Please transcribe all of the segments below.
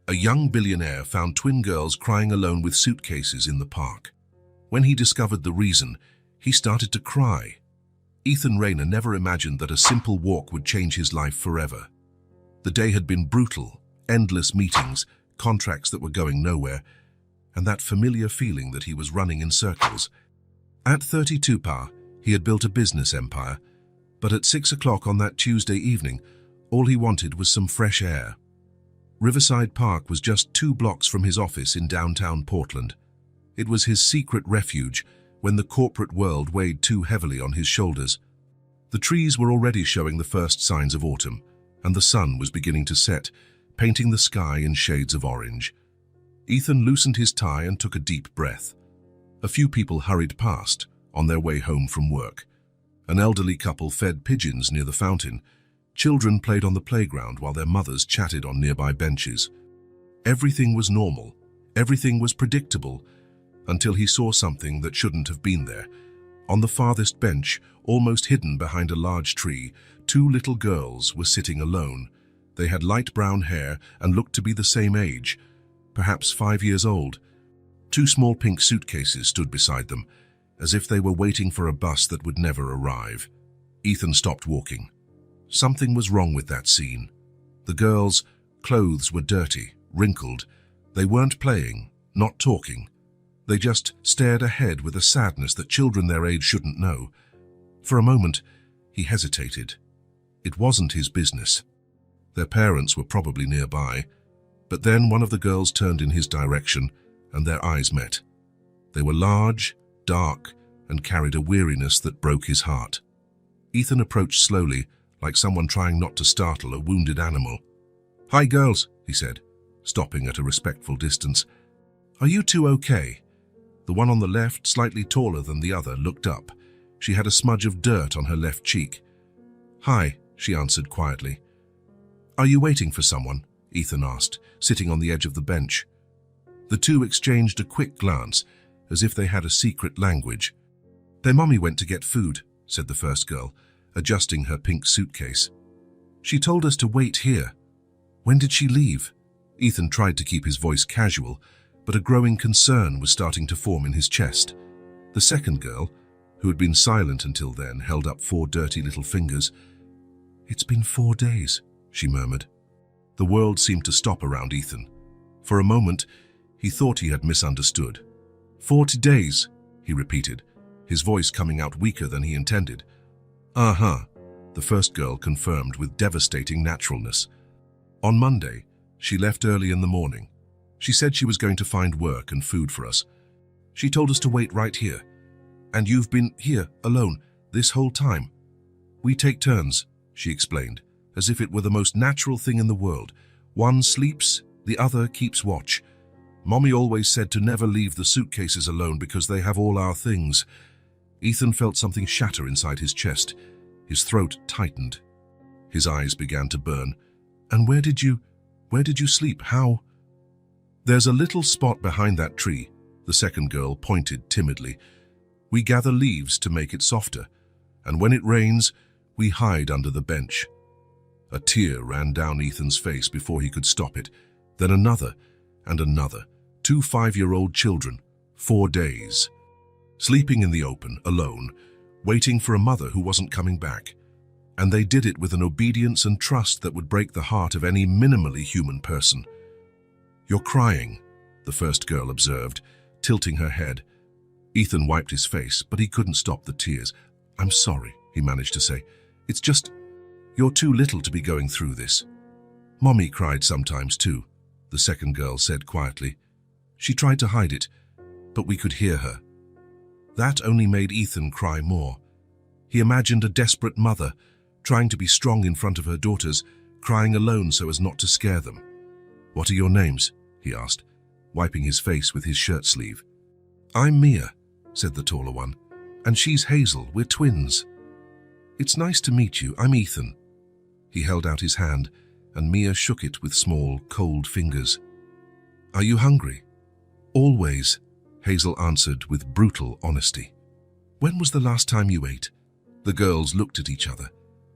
A young billionaire found twin girls crying alone with suitcases in the park. When he discovered the reason, he started to cry. Ethan Rayner never imagined that a simple walk would change his life forever. The day had been brutal, endless meetings, contracts that were going nowhere, and that familiar feeling that he was running in circles. At 32 he had built a business empire, but at 6 o'clock on that Tuesday evening, all he wanted was some fresh air. Riverside Park was just 2 blocks from his office in downtown Portland. It was his secret refuge when the corporate world weighed too heavily on his shoulders. The trees were already showing the first signs of autumn, and the sun was beginning to set, painting the sky in shades of orange. Ethan loosened his tie and took a deep breath. A few people hurried past, on their way home from work. An elderly couple fed pigeons near the fountain. Children played on the playground while their mothers chatted on nearby benches. Everything was normal. Everything was predictable, until he saw something that shouldn't have been there. On the farthest bench, almost hidden behind a large tree, 2 little girls were sitting alone. They had light brown hair and looked to be the same age, perhaps 5 years old. 2 small pink suitcases stood beside them, as if they were waiting for a bus that would never arrive. Ethan stopped walking. Something was wrong with that scene. The girls' clothes were dirty, wrinkled. They weren't playing, not talking. They just stared ahead with a sadness that children their age shouldn't know. For a moment, he hesitated. It wasn't his business. Their parents were probably nearby, but then one of the girls turned in his direction, and their eyes met. They were large, dark, and carried a weariness that broke his heart. Ethan approached slowly, like someone trying not to startle a wounded animal. "Hi, girls," he said, stopping at a respectful distance. "Are you two okay?" The one on the left, slightly taller than the other, looked up. She had a smudge of dirt on her left cheek. "Hi," she answered quietly. "Are you waiting for someone?" Ethan asked, sitting on the edge of the bench. The two exchanged a quick glance, as if they had a secret language. "Their mommy went to get food," said the first girl, adjusting her pink suitcase. "She told us to wait here." "When did she leave?" Ethan tried to keep his voice casual, but a growing concern was starting to form in his chest. The second girl, who had been silent until then, held up 4 dirty little fingers. "It's been 4 days," she murmured. The world seemed to stop around Ethan. For a moment, he thought he had misunderstood. 40 days, he repeated, his voice coming out weaker than he intended. "Uh-huh," the first girl confirmed with devastating naturalness. "On Monday, she left early in the morning. She said she was going to find work and food for us. She told us to wait right here. And you've been here, alone, this whole time." "We take turns," she explained, as if it were the most natural thing in the world. "One sleeps, the other keeps watch. Mommy always said to never leave the suitcases alone because they have all our things." Ethan felt something shatter inside his chest. His throat tightened. His eyes began to burn. "And where did you sleep? How?" "There's a little spot behind that tree," the second girl pointed timidly. "We gather leaves to make it softer, and when it rains, we hide under the bench." A tear ran down Ethan's face before he could stop it. Then another and another. 2 5-year-old children, 4 days. Sleeping in the open, alone, waiting for a mother who wasn't coming back. And they did it with an obedience and trust that would break the heart of any minimally human person. "You're crying," the first girl observed, tilting her head. Ethan wiped his face, but he couldn't stop the tears. "I'm sorry," he managed to say. "It's just, you're too little to be going through this." "Mommy cried sometimes too," the second girl said quietly. "She tried to hide it, but we could hear her." That only made Ethan cry more. He imagined a desperate mother, trying to be strong in front of her daughters, crying alone so as not to scare them. "What are your names?" he asked, wiping his face with his shirt sleeve. "I'm Mia," said the taller one. "And she's Hazel. We're twins." "It's nice to meet you. I'm Ethan." He held out his hand, and Mia shook it with small, cold fingers. "Are you hungry?" "Always," Hazel answered with brutal honesty. "When was the last time you ate?" The girls looked at each other.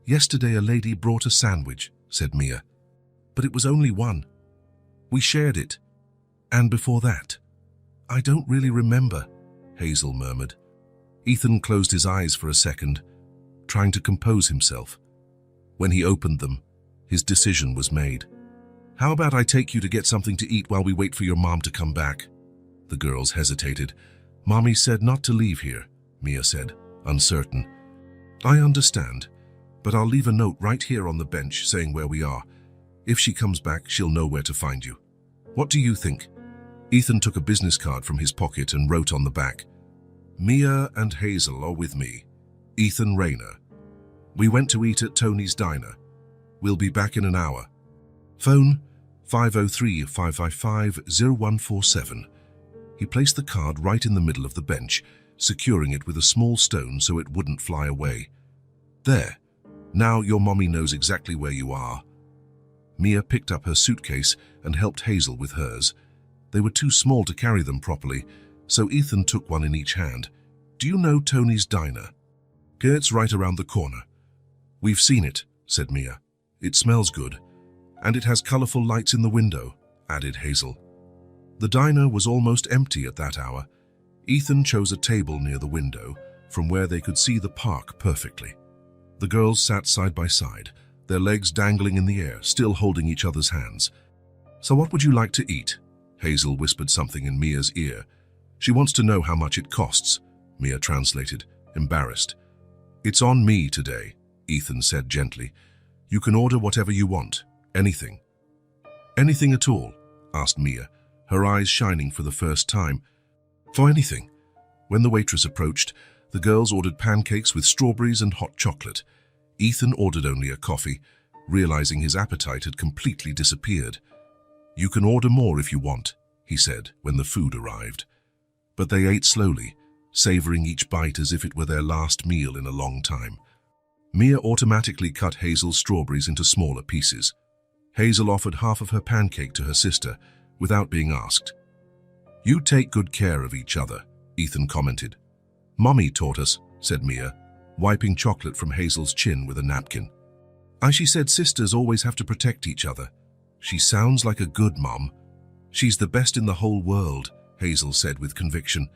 "Yesterday a lady brought a sandwich," said Mia. "But it was only one." We shared it. And before that? I don't really remember, Hazel murmured. Ethan closed his eyes for a second, trying to compose himself. When he opened them, his decision was made. How about I take you to get something to eat while we wait for your mom to come back? The girls hesitated. Mommy said not to leave here, Mia said, uncertain. I understand, but I'll leave a note right here on the bench saying where we are. If she comes back, she'll know where to find you. What do you think? Ethan took a business card from his pocket and wrote on the back, Mia and Hazel are with me. Ethan Rayner. We went to eat at Tony's Diner. We'll be back in an hour. Phone 503-555-0147. He placed the card right in the middle of the bench, securing it with a small stone so it wouldn't fly away. There. Now your mommy knows exactly where you are. Mia picked up her suitcase and helped Hazel with hers. They were too small to carry them properly, so Ethan took one in each hand. Do you know Tony's Diner? It's right around the corner. We've seen it, said Mia. It smells good. And it has colorful lights in the window, added Hazel. The diner was almost empty at that hour. Ethan chose a table near the window, from where they could see the park perfectly. The girls sat side by side, their legs dangling in the air, still holding each other's hands. So what would you like to eat? Hazel whispered something in Mia's ear. She wants to know how much it costs, Mia translated, embarrassed. It's on me today, Ethan said gently. You can order whatever you want, anything. Anything at all? Asked Mia, her eyes shining for the first time. For anything. When the waitress approached, the girls ordered pancakes with strawberries and hot chocolate. Ethan ordered only a coffee, realizing his appetite had completely disappeared. You can order more if you want, he said when the food arrived. But they ate slowly, savoring each bite as if it were their last meal in a long time. Mia automatically cut Hazel's strawberries into smaller pieces. Hazel offered half of her pancake to her sister, without being asked. You take good care of each other, Ethan commented. Mommy taught us, said Mia, wiping chocolate from Hazel's chin with a napkin. She said sisters always have to protect each other. She sounds like a good mom. She's the best in the whole world, Hazel said with conviction.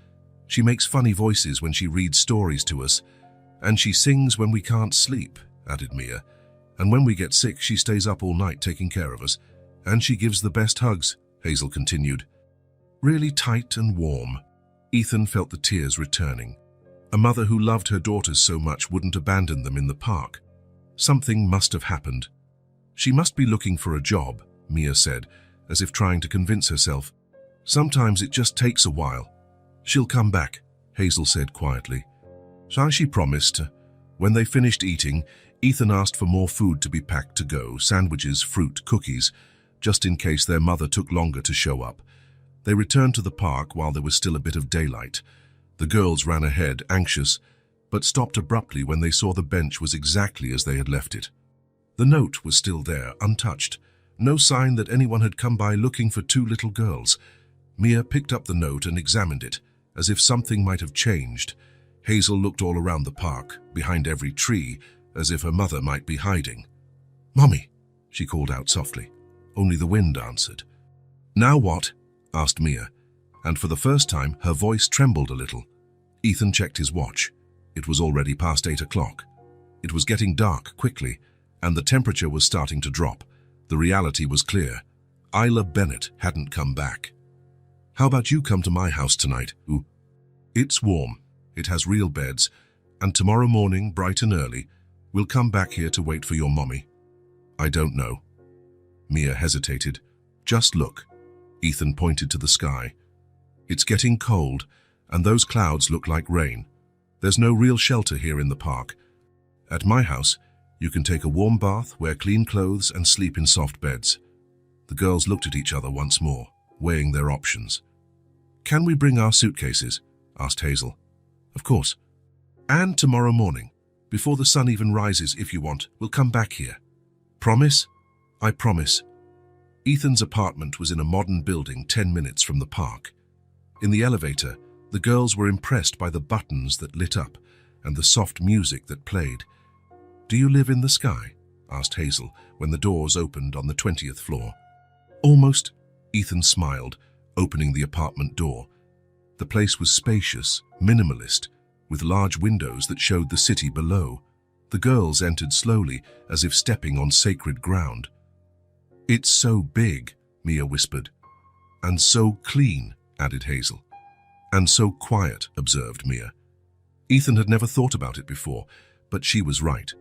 She makes funny voices when she reads stories to us, and she sings when we can't sleep, added Mia. And when we get sick, she stays up all night taking care of us. And she gives the best hugs, Hazel continued. Really tight and warm. Ethan felt the tears returning. A mother who loved her daughters so much wouldn't abandon them in the park. Something must have happened. She must be looking for a job, Mia said, as if trying to convince herself. Sometimes it just takes a while. She'll come back, Hazel said quietly. She promised. When they finished eating, Ethan asked for more food to be packed to go, sandwiches, fruit, cookies, just in case their mother took longer to show up. They returned to the park while there was still a bit of daylight. The girls ran ahead, anxious, but stopped abruptly when they saw the bench was exactly as they had left it. The note was still there, untouched. No sign that anyone had come by looking for two little girls. Mia picked up the note and examined it, as if something might have changed. Hazel looked all around the park, behind every tree, as if her mother might be hiding. Mommy, she called out softly. Only the wind answered. Now what? Asked Mia, and for the first time her voice trembled a little. Ethan checked his watch. It was already past 8 o'clock. It was getting dark quickly, and the temperature was starting to drop. The reality was clear. Isla Bennett hadn't come back. How about you come to my house tonight? Ooh. It's warm. It has real beds, and tomorrow morning, bright and early, we'll come back here to wait for your mommy. I don't know. Mia hesitated. Just look. Ethan pointed to the sky. It's getting cold, and those clouds look like rain. There's no real shelter here in the park. At my house, you can take a warm bath, wear clean clothes, and sleep in soft beds. The girls looked at each other once more, weighing their options. Can we bring our suitcases? Asked Hazel. Of course. And tomorrow morning, before the sun even rises if you want, we'll come back here. Promise? I promise. Ethan's apartment was in a modern building 10 minutes from the park. In the elevator, the girls were impressed by the buttons that lit up and the soft music that played. Do you live in the sky? Asked Hazel when the doors opened on the 20th floor. Almost. Ethan smiled, opening the apartment door. The place was spacious, minimalist, with large windows that showed the city below. The girls entered slowly, as if stepping on sacred ground. "It's so big," Mia whispered. "And so clean," added Hazel. "And so quiet," observed Mia. Ethan had never thought about it before, but she was right.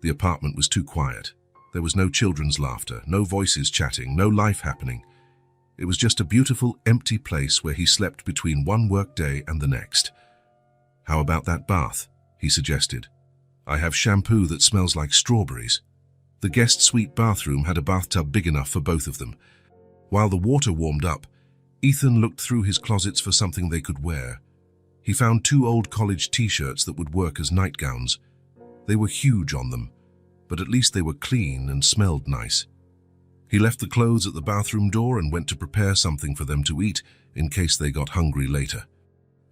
The apartment was too quiet. There was no children's laughter, no voices chatting, no life happening. It was just a beautiful, empty place where he slept between one workday and the next. "How about that bath?" he suggested. "I have shampoo that smells like strawberries." The guest suite bathroom had a bathtub big enough for both of them. While the water warmed up, Ethan looked through his closets for something they could wear. He found 2 old college t-shirts that would work as nightgowns. They were huge on them, but at least they were clean and smelled nice. He left the clothes at the bathroom door and went to prepare something for them to eat in case they got hungry later.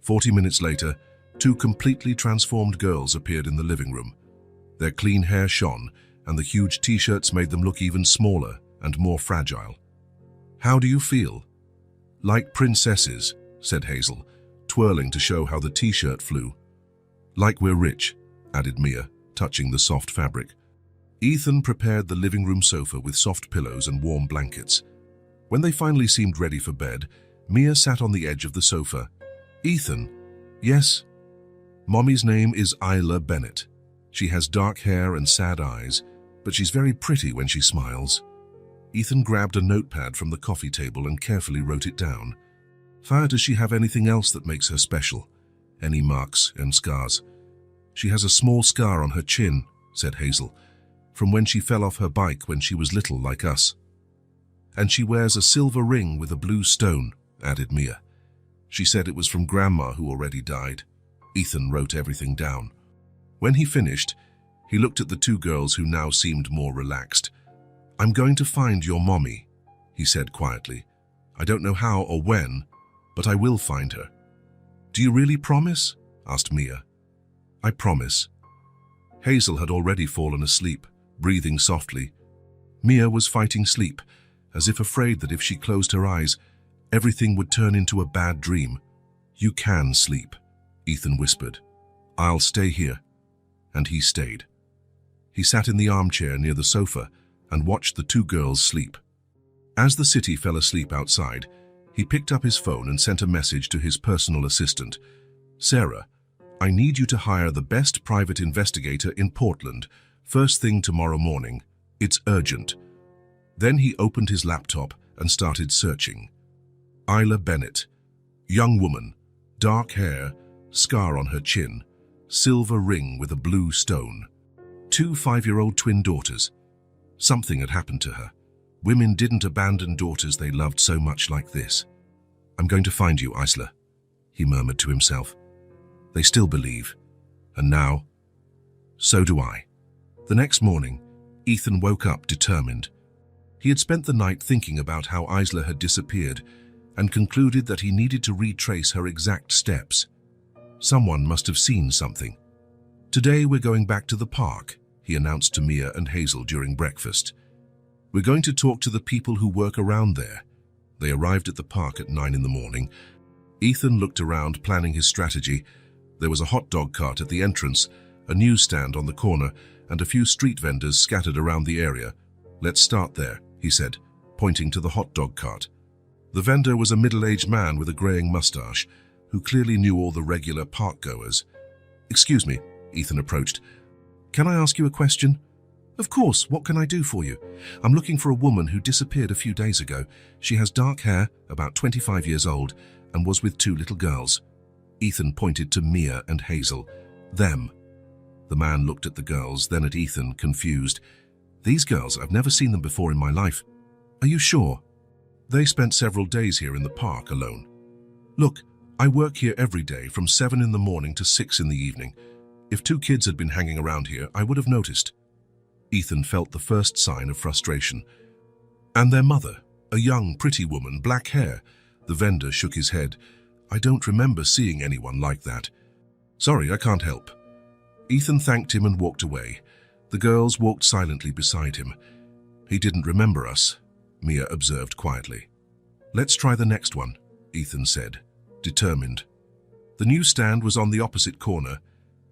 40 minutes later, 2 completely transformed girls appeared in the living room. Their clean hair shone, and the huge t-shirts made them look even smaller and more fragile. "How do you feel?" "Like princesses," said Hazel, twirling to show how the t-shirt flew. "Like we're rich," added Mia, touching the soft fabric. Ethan prepared the living room sofa with soft pillows and warm blankets. When they finally seemed ready for bed, Mia sat on the edge of the sofa. "Ethan." "Yes?" "Mommy's name is Isla Bennett. She has dark hair and sad eyes, but she's very pretty when she smiles." Ethan grabbed a notepad from the coffee table and carefully wrote it down. "Does she have anything else that makes her special? Any marks and scars?" "She has a small scar on her chin," said Hazel, "from when she fell off her bike when she was little like us." "And she wears a silver ring with a blue stone," added Mia. "She said it was from Grandma, who already died." Ethan wrote everything down. When he finished, he looked at the 2 girls who now seemed more relaxed. "I'm going to find your mommy," he said quietly. "I don't know how or when, but I will find her." "Do you really promise?" asked Mia. "I promise." Hazel had already fallen asleep, breathing softly. Mia was fighting sleep, as if afraid that if she closed her eyes, everything would turn into a bad dream. "You can sleep," Ethan whispered. "I'll stay here." And he stayed. He sat in the armchair near the sofa and watched the 2 girls sleep. As the city fell asleep outside, he picked up his phone and sent a message to his personal assistant. "Sarah, I need you to hire the best private investigator in Portland, first thing tomorrow morning. It's urgent." Then he opened his laptop and started searching. Isla Bennett, young woman, dark hair, scar on her chin, silver ring with a blue stone. 2 5-year-old twin daughters. Something had happened to her. Women didn't abandon daughters they loved so much like this. "I'm going to find you, Isla," he murmured to himself. "They still believe. And now, so do I." The next morning, Ethan woke up determined. He had spent the night thinking about how Isla had disappeared and concluded that he needed to retrace her exact steps. Someone must have seen something. "Today we're going back to the park," he announced to Mia and Hazel during breakfast. "We're going to talk to the people who work around there." They arrived at the park at 9 in the morning. Ethan looked around, planning his strategy. There was a hot dog cart at the entrance, a newsstand on the corner, and a few street vendors scattered around the area. "Let's start there," he said, pointing to the hot dog cart. The vendor was a middle-aged man with a graying mustache, who clearly knew all the regular park-goers. "Excuse me," Ethan approached. "Can I ask you a question?" "Of course, what can I do for you?" "I'm looking for a woman who disappeared a few days ago. She has dark hair, about 25 years old, and was with 2 little girls." Ethan pointed to Mia and Hazel. "Them." The man looked at the girls, then at Ethan, confused. "These girls, I've never seen them before in my life." "Are you sure?" "They spent several days here in the park alone." "Look, I work here every day from 7 in the morning to 6 in the evening. If 2 kids had been hanging around here, I would have noticed." Ethan felt the first sign of frustration. "And their mother, a young, pretty woman, black hair." The vendor shook his head. "I don't remember seeing anyone like that." "Sorry, I can't help." Ethan thanked him and walked away. The girls walked silently beside him. "He didn't remember us," Mia observed quietly. Let's try the next one, Ethan said, determined. The newsstand was on the opposite corner.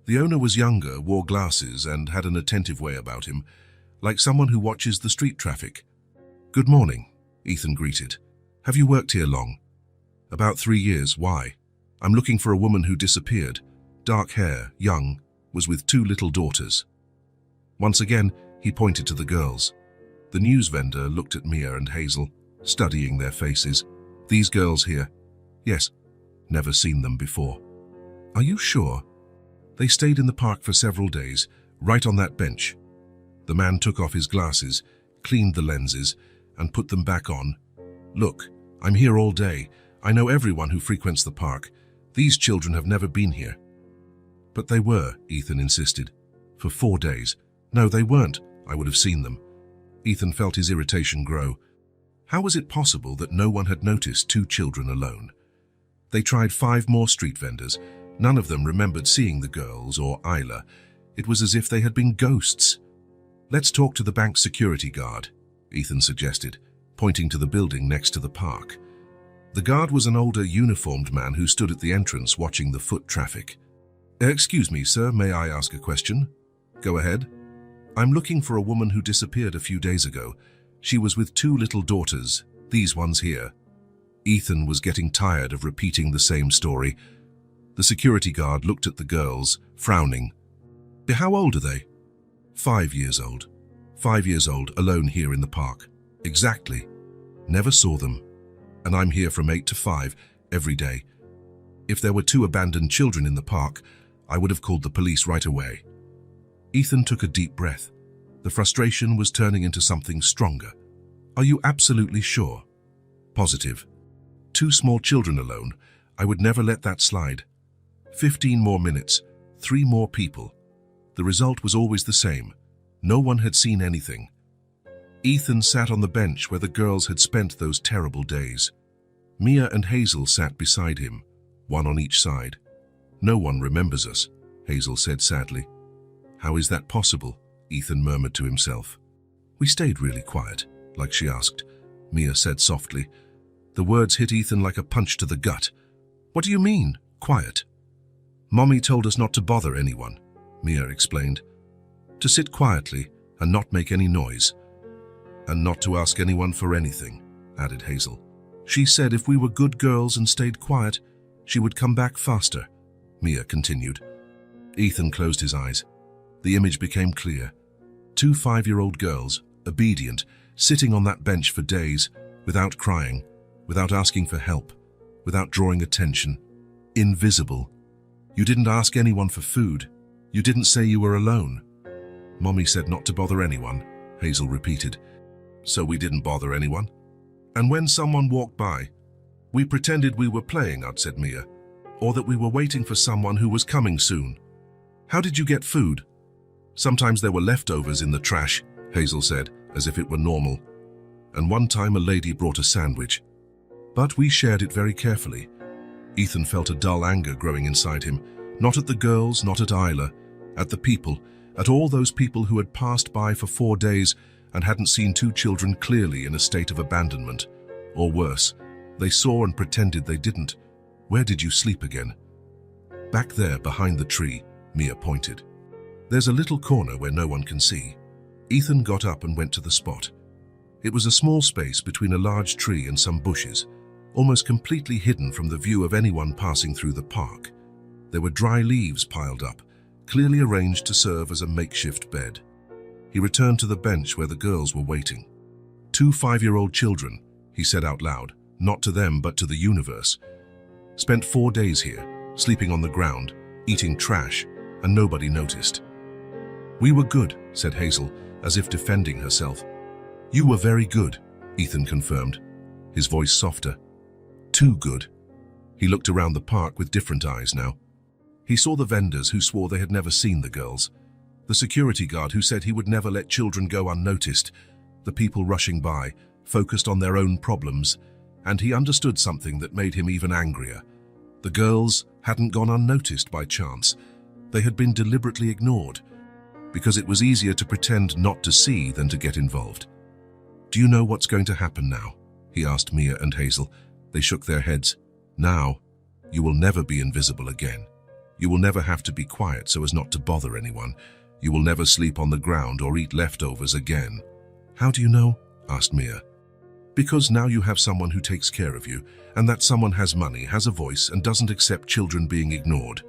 The owner was younger, wore glasses, and had an attentive way about him, like someone who watches the street traffic. "Good morning," Ethan greeted. "Have you worked here long?" "About 3 years. Why?" "I'm looking for a woman who disappeared. Dark hair, young, was with 2 little daughters." Once again, he pointed to the girls. The news vendor looked at Mia and Hazel, studying their faces. "These girls here?" "Yes. Never seen them before." "Are you sure?" "They stayed in the park for several days, right on that bench." The man took off his glasses, cleaned the lenses, and put them back on. "Look, I'm here all day. I know everyone who frequents the park. These children have never been here." "But they were," Ethan insisted. "For 4 days." "No, they weren't. I would have seen them." Ethan felt his irritation grow. How was it possible that no one had noticed 2 children alone? They tried 5 more street vendors. None of them remembered seeing the girls or Isla. It was as if they had been ghosts. "Let's talk to the bank's security guard," Ethan suggested, pointing to the building next to the park. The guard was an older, uniformed man who stood at the entrance watching the foot traffic. "Excuse me, sir, may I ask a question?" "Go ahead." "I'm looking for a woman who disappeared a few days ago. She was with 2 little daughters, these ones here." Ethan was getting tired of repeating the same story. The security guard looked at the girls, frowning. "How old are they?" 5 years old. 5 years old, alone here in the park." "Exactly. Never saw them. And I'm here from 8 to 5, every day. If there were 2 abandoned children in the park, I would have called the police right away." Ethan took a deep breath. The frustration was turning into something stronger. "Are you absolutely sure?" "Positive. 2 small children alone. I would never let that slide. 15 more minutes, 3 more people. The result was always the same. No one had seen anything." Ethan sat on the bench where the girls had spent those terrible days. Mia and Hazel sat beside him, one on each side. "No one remembers us," Hazel said sadly. "How is that possible?" Ethan murmured to himself. "We stayed really quiet, like she asked," Mia said softly. The words hit Ethan like a punch to the gut. "What do you mean, quiet?" "Mommy told us not to bother anyone," Mia explained. "To sit quietly and not make any noise. And not to ask anyone for anything," added Hazel. "She said if we were good girls and stayed quiet, she would come back faster," Mia continued. Ethan closed his eyes. The image became clear. 2 5-year-old girls, obedient, sitting on that bench for days, without crying, without asking for help, without drawing attention. Invisible. "You didn't ask anyone for food. You didn't say you were alone." "Mommy said not to bother anyone," Hazel repeated. "So we didn't bother anyone. And when someone walked by, we pretended we were playing out," said Mia, "or that we were waiting for someone who was coming soon." "How did you get food?" "Sometimes there were leftovers in the trash," Hazel said, as if it were normal. "And one time a lady brought a sandwich. But we shared it very carefully." Ethan felt a dull anger growing inside him, not at the girls, not at Isla, at the people, at all those people who had passed by for 4 days and hadn't seen 2 children clearly in a state of abandonment. Or worse, they saw and pretended they didn't. "Where did you sleep again?" "Back there, behind the tree," Mia pointed. "There's a little corner where no one can see." Ethan got up and went to the spot. It was a small space between a large tree and some bushes, almost completely hidden from the view of anyone passing through the park. There were dry leaves piled up, clearly arranged to serve as a makeshift bed. He returned to the bench where the girls were waiting. 2 5-year-old children, he said out loud, not to them but to the universe. Spent 4 days here, sleeping on the ground, eating trash, and nobody noticed. "We were good," said Hazel, as if defending herself. "You were very good," Ethan confirmed, his voice softer. "Too good." He looked around the park with different eyes now. He saw the vendors who swore they had never seen the girls, the security guard who said he would never let children go unnoticed, the people rushing by, focused on their own problems, and he understood something that made him even angrier. The girls hadn't gone unnoticed by chance. They had been deliberately ignored, because it was easier to pretend not to see than to get involved. "Do you know what's going to happen now?" he asked Mia and Hazel. They shook their heads. Now, you will never be invisible again. You will never have to be quiet so as not to bother anyone. You will never sleep on the ground or eat leftovers again. How do you know? Asked Mia. Because now you have someone who takes care of you, and that someone has money, has a voice, and doesn't accept children being ignored.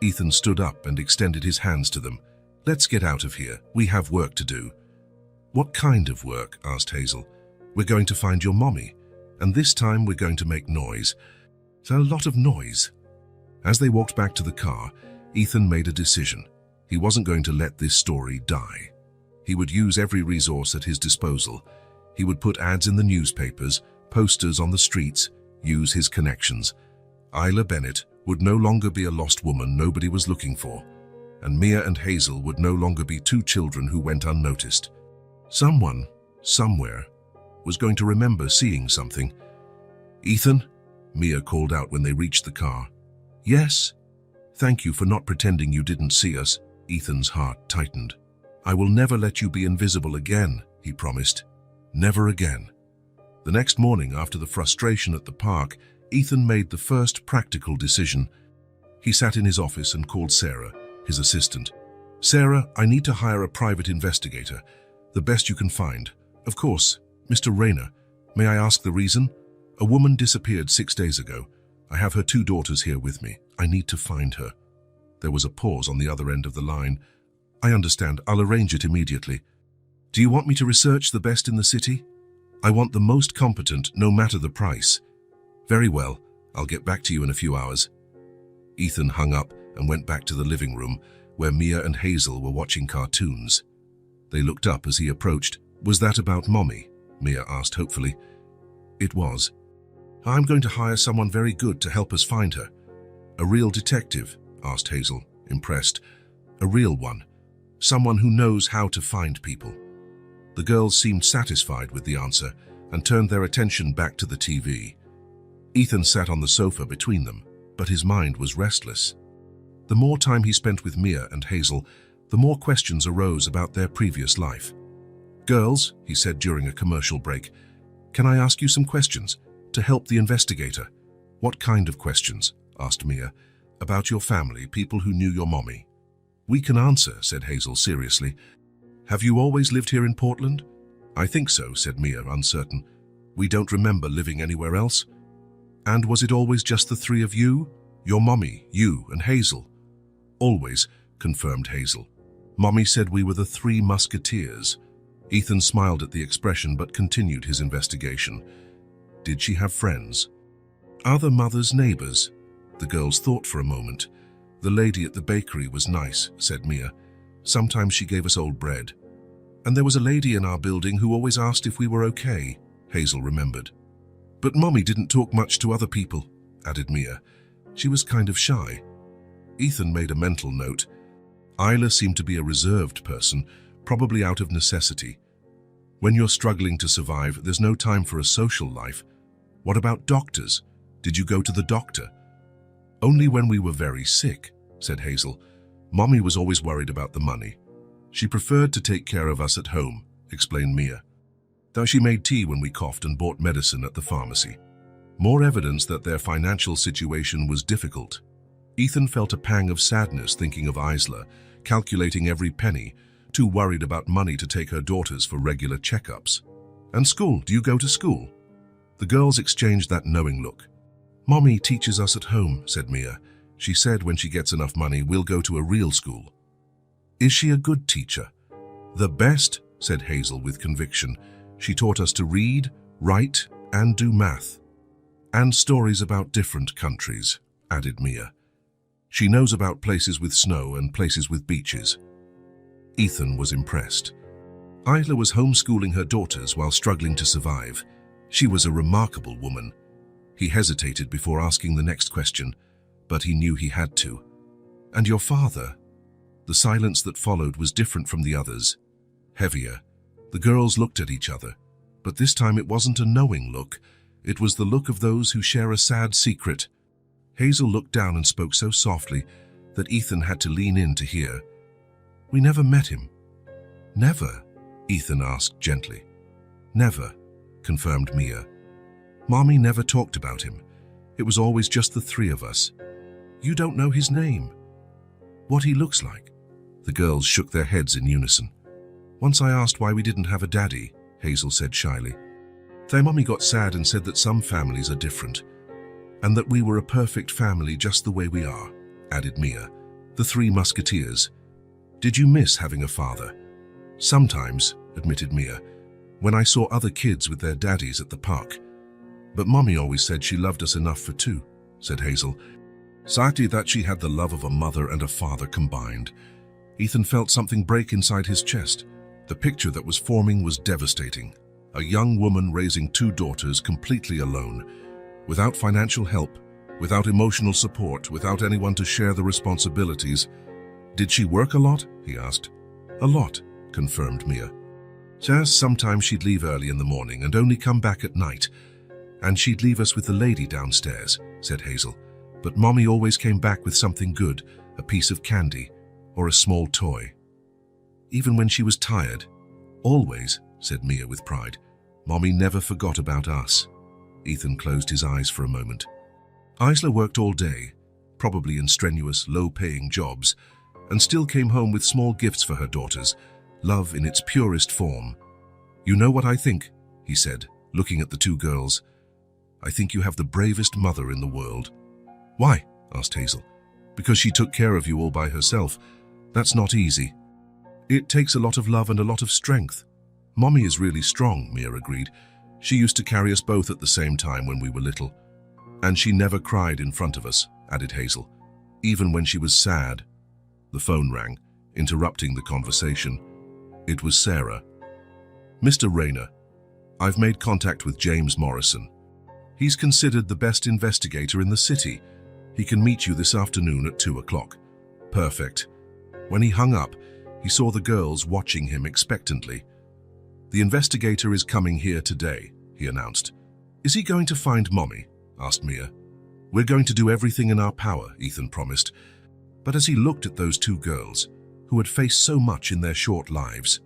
Ethan stood up and extended his hands to them. Let's get out of here. We have work to do. What kind of work? Asked Hazel. We're going to find your mommy, and this time we're going to make noise. So a lot of noise. As they walked back to the car, Ethan made a decision. He wasn't going to let this story die. He would use every resource at his disposal. He would put ads in the newspapers, posters on the streets, use his connections. Isla Bennett would no longer be a lost woman nobody was looking for, and Mia and Hazel would no longer be two children who went unnoticed. Someone, somewhere, was going to remember seeing something. Ethan, Mia called out when they reached the car. Yes? Thank you for not pretending you didn't see us. Ethan's heart tightened. I will never let you be invisible again, he promised. Never again. The next morning, after the frustration at the park, Ethan made the first practical decision. He sat in his office and called Sarah, his assistant. Sarah, I need to hire a private investigator. The best you can find. Of course, Mr. Rayner. May I ask the reason? A woman disappeared 6 days ago. I have her 2 daughters here with me. I need to find her. There was a pause on the other end of the line. I understand. I'll arrange it immediately. Do you want me to research the best in the city? I want the most competent, no matter the price. Very well. I'll get back to you in a few hours. Ethan hung up and went back to the living room, where Mia and Hazel were watching cartoons. They looked up as he approached. Was that about Mommy? Mia asked hopefully. It was. I'm going to hire someone very good to help us find her. A real detective? Asked Hazel, impressed. A real one. Someone who knows how to find people. The girls seemed satisfied with the answer and turned their attention back to the TV. Ethan sat on the sofa between them, but his mind was restless. The more time he spent with Mia and Hazel, the more questions arose about their previous life. Girls, he said during a commercial break, can I ask you some questions to help the investigator? What kind of questions? Asked Mia. About your family, people who knew your mommy. We can answer, said Hazel seriously. Have you always lived here in Portland? I think so, said Mia, uncertain. We don't remember living anywhere else. And was it always just the 3 of you? Your mommy, you, and Hazel? Always, confirmed Hazel. Mommy said we were the 3 musketeers. Ethan smiled at the expression but continued his investigation. Did she have friends? Other mothers' neighbors? The girls thought for a moment. The lady at the bakery was nice, said Mia. Sometimes she gave us old bread. And there was a lady in our building who always asked if we were okay, Hazel remembered. But Mommy didn't talk much to other people, added Mia. She was kind of shy. Ethan made a mental note. Isla seemed to be a reserved person, probably out of necessity. When you're struggling to survive, there's no time for a social life. What about doctors? Did you go to the doctor? Only when we were very sick, said Hazel. Mommy was always worried about the money. She preferred to take care of us at home, explained Mia. Though she made tea when we coughed and bought medicine at the pharmacy. More evidence that their financial situation was difficult. Ethan felt a pang of sadness thinking of Isla, calculating every penny, too worried about money to take her daughters for regular checkups. And school, do you go to school? The girls exchanged that knowing look. Mommy teaches us at home, said Mia. She said when she gets enough money, we'll go to a real school. Is she a good teacher? The best, said Hazel with conviction. She taught us to read, write, and do math. And stories about different countries, added Mia. She knows about places with snow and places with beaches. Ethan was impressed. Isla was homeschooling her daughters while struggling to survive. She was a remarkable woman. He hesitated before asking the next question, but he knew he had to. And your father? The silence that followed was different from the others, heavier. The girls looked at each other, but this time it wasn't a knowing look. It was the look of those who share a sad secret. Hazel looked down and spoke so softly that Ethan had to lean in to hear. We never met him. Never? Ethan asked gently. Never, confirmed Mia. Mommy never talked about him. It was always just the three of us. You don't know his name? What he looks like? The girls shook their heads in unison. Once I asked why we didn't have a daddy, Hazel said shyly. Their mommy got sad and said that some families are different, and that we were a perfect family just the way we are, added Mia. The three musketeers. Did you miss having a father? Sometimes, admitted Mia, when I saw other kids with their daddies at the park. But Mommy always said she loved us enough for two, said Hazel. Sadly that she had the love of a mother and a father combined. Ethan felt something break inside his chest. The picture that was forming was devastating. A young woman raising two daughters completely alone, without financial help, without emotional support, without anyone to share the responsibilities. Did she work a lot? He asked. A lot, confirmed Mia. Just sometimes she'd leave early in the morning and only come back at night. And she'd leave us with the lady downstairs, said Hazel. But Mommy always came back with something good, a piece of candy, or a small toy. Even when she was tired. Always, said Mia with pride. Mommy never forgot about us. Ethan closed his eyes for a moment. Isla worked all day, probably in strenuous, low-paying jobs, and still came home with small gifts for her daughters, love in its purest form. You know what I think, he said, looking at the two girls. I think you have the bravest mother in the world. Why? Asked Hazel. Because she took care of you all by herself. That's not easy. It takes a lot of love and a lot of strength. Mommy is really strong, Mia agreed. She used to carry us both at the same time when we were little. And she never cried in front of us, added Hazel, even when she was sad. The phone rang, interrupting the conversation. It was Sarah. Mr. Rayner, I've made contact with James Morrison. He's considered the best investigator in the city. He can meet you this afternoon at 2 o'clock. Perfect. When he hung up, he saw the girls watching him expectantly. The investigator is coming here today, he announced. Is he going to find Mommy? Asked Mia. We're going to do everything in our power, Ethan promised. But as he looked at those two girls, who had faced so much in their short lives,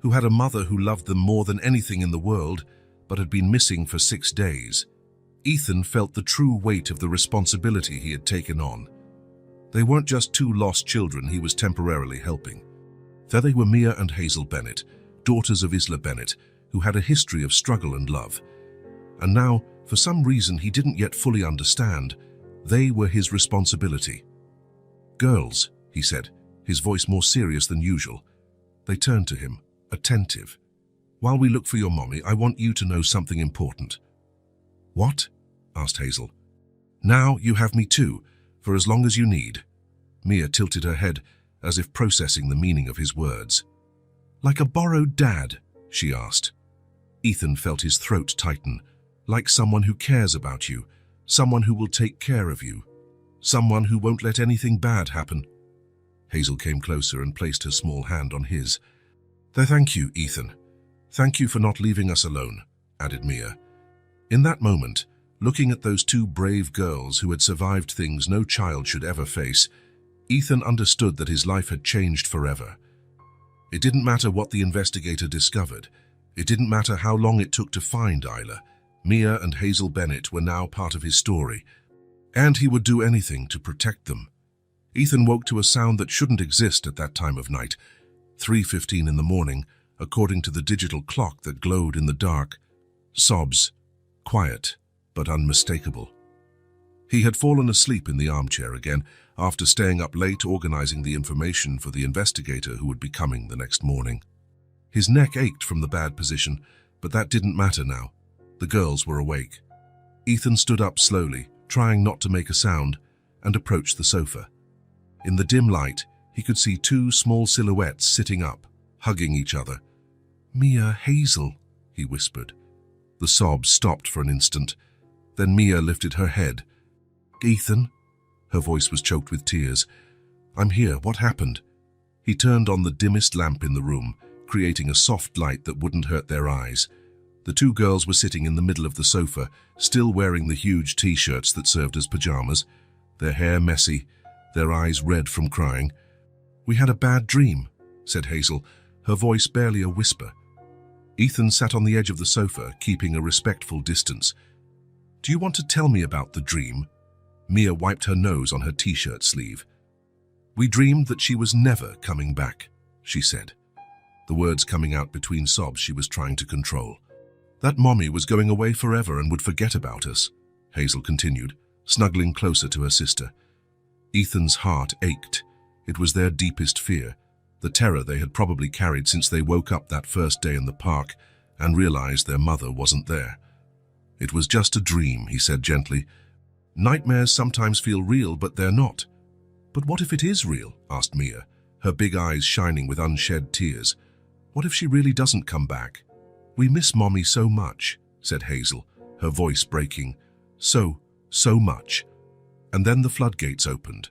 who had a mother who loved them more than anything in the world, but had been missing for 6 days, Ethan felt the true weight of the responsibility he had taken on. They weren't just two lost children he was temporarily helping. They were Mia and Hazel Bennett, daughters of Isla Bennett, who had a history of struggle and love. And now, for some reason he didn't yet fully understand, they were his responsibility. Girls, he said, his voice more serious than usual. They turned to him, attentive. While we look for your mommy, I want you to know something important. What? Asked Hazel. Now you have me too, for as long as you need. Mia tilted her head, as if processing the meaning of his words. Like a borrowed dad? She asked. Ethan felt his throat tighten, like someone who cares about you, someone who will take care of you, someone who won't let anything bad happen. Hazel came closer and placed her small hand on his. Thank you, Ethan. Thank you for not leaving us alone, added Mia. In that moment, looking at those two brave girls who had survived things no child should ever face, Ethan understood that his life had changed forever. It didn't matter what the investigator discovered. It didn't matter how long it took to find Isla. Mia and Hazel Bennett were now part of his story, and he would do anything to protect them. Ethan woke to a sound that shouldn't exist at that time of night. 3:15 in the morning, according to the digital clock that glowed in the dark. Sobs, quiet but unmistakable. He had fallen asleep in the armchair again after staying up late organizing the information for the investigator who would be coming the next morning. His neck ached from the bad position, but that didn't matter now. The girls were awake. Ethan stood up slowly, trying not to make a sound, and approached the sofa. In the dim light, he could see two small silhouettes sitting up, hugging each other. Mia, Hazel, he whispered. The sobs stopped for an instant. Then Mia lifted her head. Ethan? Her voice was choked with tears. I'm here. What happened? He turned on the dimmest lamp in the room, creating a soft light that wouldn't hurt their eyes. The two girls were sitting in the middle of the sofa, still wearing the huge t-shirts that served as pajamas, their hair messy, their eyes red from crying. We had a bad dream, said Hazel, her voice barely a whisper. Ethan sat on the edge of the sofa, keeping a respectful distance. Do you want to tell me about the dream? Mia wiped her nose on her t-shirt sleeve. We dreamed that she was never coming back, she said, the words coming out between sobs she was trying to control. That Mommy was going away forever and would forget about us, Hazel continued, snuggling closer to her sister. Ethan's heart ached. It was their deepest fear, the terror they had probably carried since they woke up that first day in the park and realized their mother wasn't there. It was just a dream, he said gently. Nightmares sometimes feel real, but they're not. But what if it is real? Asked Mia, her big eyes shining with unshed tears. What if she really doesn't come back? We miss Mommy so much, said Hazel, her voice breaking. So much. And then the floodgates opened.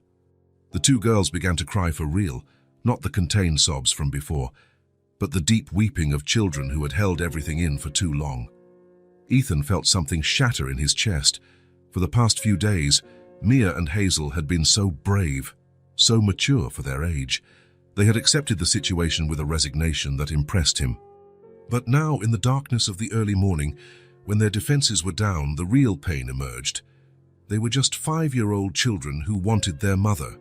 The two girls began to cry for real, not the contained sobs from before, but the deep weeping of children who had held everything in for too long. Ethan felt something shatter in his chest. For the past few days, Mia and Hazel had been so brave, so mature for their age. They had accepted the situation with a resignation that impressed him. But now, in the darkness of the early morning, when their defenses were down, the real pain emerged. They were just 5-year-old children who wanted their mother.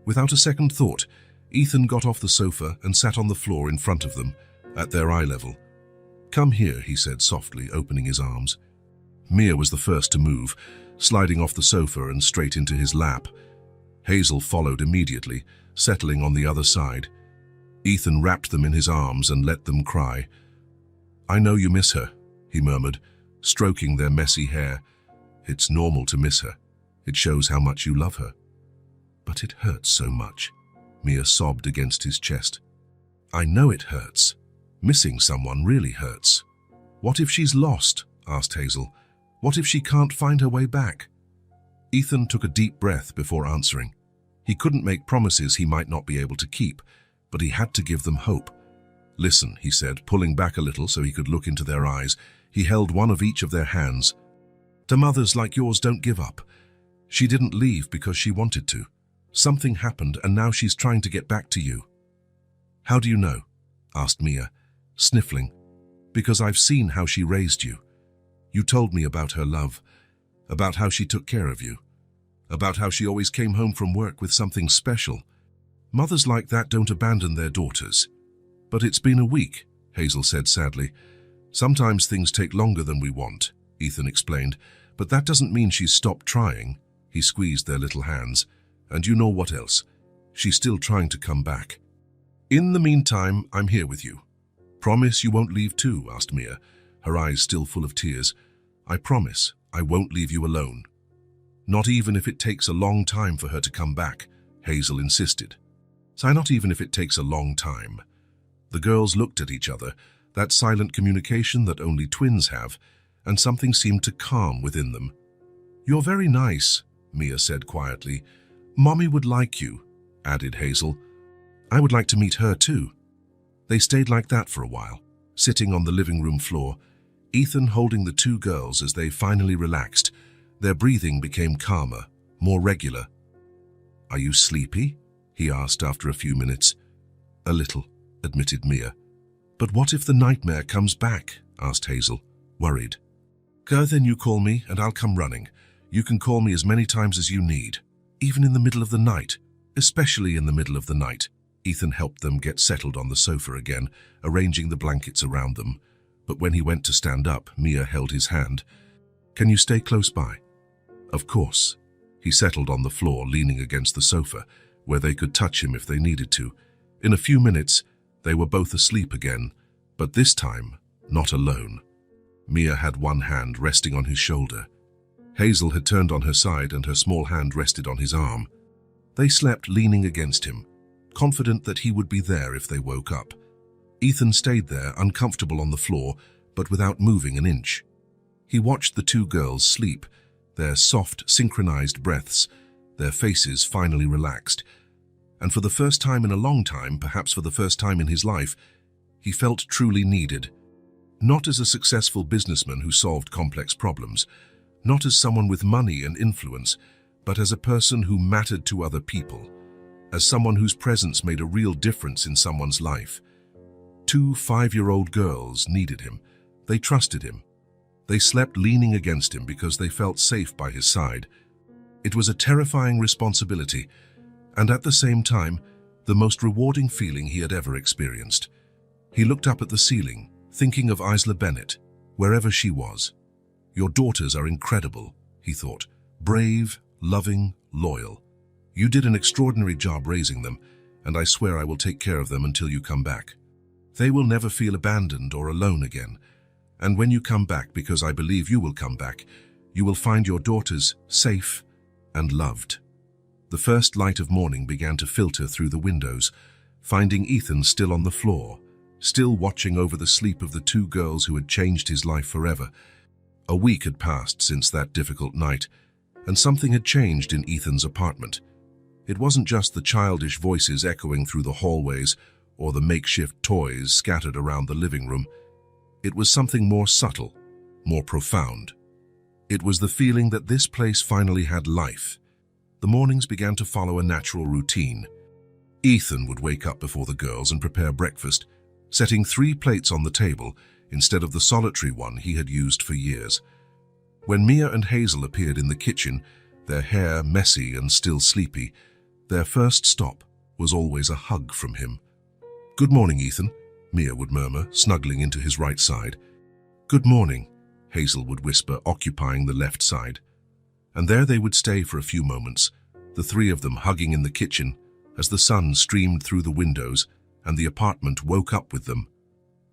Without a second thought, Ethan got off the sofa and sat on the floor in front of them, at their eye level. Come here, he said softly, opening his arms. Mia was the first to move, sliding off the sofa and straight into his lap. Hazel followed immediately, settling on the other side. Ethan wrapped them in his arms and let them cry. I know you miss her, he murmured, stroking their messy hair. It's normal to miss her. It shows how much you love her. But it hurts so much, Mia sobbed against his chest. I know it hurts. Missing someone really hurts. What if she's lost? Asked Hazel. What if she can't find her way back? Ethan took a deep breath before answering. He couldn't make promises he might not be able to keep, but he had to give them hope. Listen, he said, pulling back a little so he could look into their eyes. He held one of each of their hands. To mothers like yours, don't give up. She didn't leave because she wanted to. Something happened and now she's trying to get back to you. How do you know? Asked Mia, sniffling. Because I've seen how she raised you. You told me about her love, about how she took care of you, about how she always came home from work with something special. Mothers like that don't abandon their daughters. But it's been a week, Hazel said sadly. Sometimes things take longer than we want, Ethan explained, but that doesn't mean she's stopped trying. He squeezed their little hands. And you know what else? She's still trying to come back. In the meantime, I'm here with you. Promise you won't leave too? Asked Mia, her eyes still full of tears. I promise I won't leave you alone. Not even if it takes a long time for her to come back, Hazel insisted. So not even if it takes a long time. The girls looked at each other, that silent communication that only twins have, and something seemed to calm within them. You're very nice, Mia said quietly. Mommy would like you, added Hazel. I would like to meet her too. They stayed like that for a while, sitting on the living room floor, Ethan holding the two girls as they finally relaxed. Their breathing became calmer, more regular. Are you sleepy? He asked after a few minutes. A little, admitted Mia. But what if the nightmare comes back? Asked Hazel, worried. Go then, you call me and I'll come running. You can call me as many times as you need, even in the middle of the night, especially in the middle of the night. Ethan helped them get settled on the sofa again, arranging the blankets around them. But when he went to stand up, Mia held his hand. Can you stay close by? Of course. He settled on the floor, leaning against the sofa, where they could touch him if they needed to. In a few minutes, they were both asleep again, but this time, not alone. Mia had one hand resting on his shoulder. Hazel had turned on her side and her small hand rested on his arm. They slept leaning against him, confident that he would be there if they woke up. Ethan stayed there, uncomfortable on the floor, but without moving an inch. He watched the two girls sleep, their soft, synchronized breaths, their faces finally relaxed. And for the first time in a long time, perhaps for the first time in his life, he felt truly needed. Not as a successful businessman who solved complex problems, not as someone with money and influence, but as a person who mattered to other people, as someone whose presence made a real difference in someone's life. Two 5-year-old girls needed him. They trusted him. They slept leaning against him because they felt safe by his side. It was a terrifying responsibility, and at the same time, the most rewarding feeling he had ever experienced. He looked up at the ceiling, thinking of Isla Bennett, wherever she was. "Your daughters are incredible," he thought. "Brave, loving, loyal. You did an extraordinary job raising them, and I swear I will take care of them until you come back. They will never feel abandoned or alone again. And when you come back, because I believe you will come back, you will find your daughters safe and loved." The first light of morning began to filter through the windows, finding Ethan still on the floor, still watching over the sleep of the two girls who had changed his life forever. A week had passed since that difficult night, and something had changed in Ethan's apartment. It wasn't just the childish voices echoing through the hallways or the makeshift toys scattered around the living room. It was something more subtle, more profound. It was the feeling that this place finally had life. The mornings began to follow a natural routine. Ethan would wake up before the girls and prepare breakfast, setting 3 plates on the table instead of the solitary one he had used for years. When Mia and Hazel appeared in the kitchen, their hair messy and still sleepy, their first stop was always a hug from him. "Good morning, Ethan," Mia would murmur, snuggling into his right side. "Good morning," Hazel would whisper, occupying the left side. And there they would stay for a few moments, the 3 of them hugging in the kitchen as the sun streamed through the windows and the apartment woke up with them.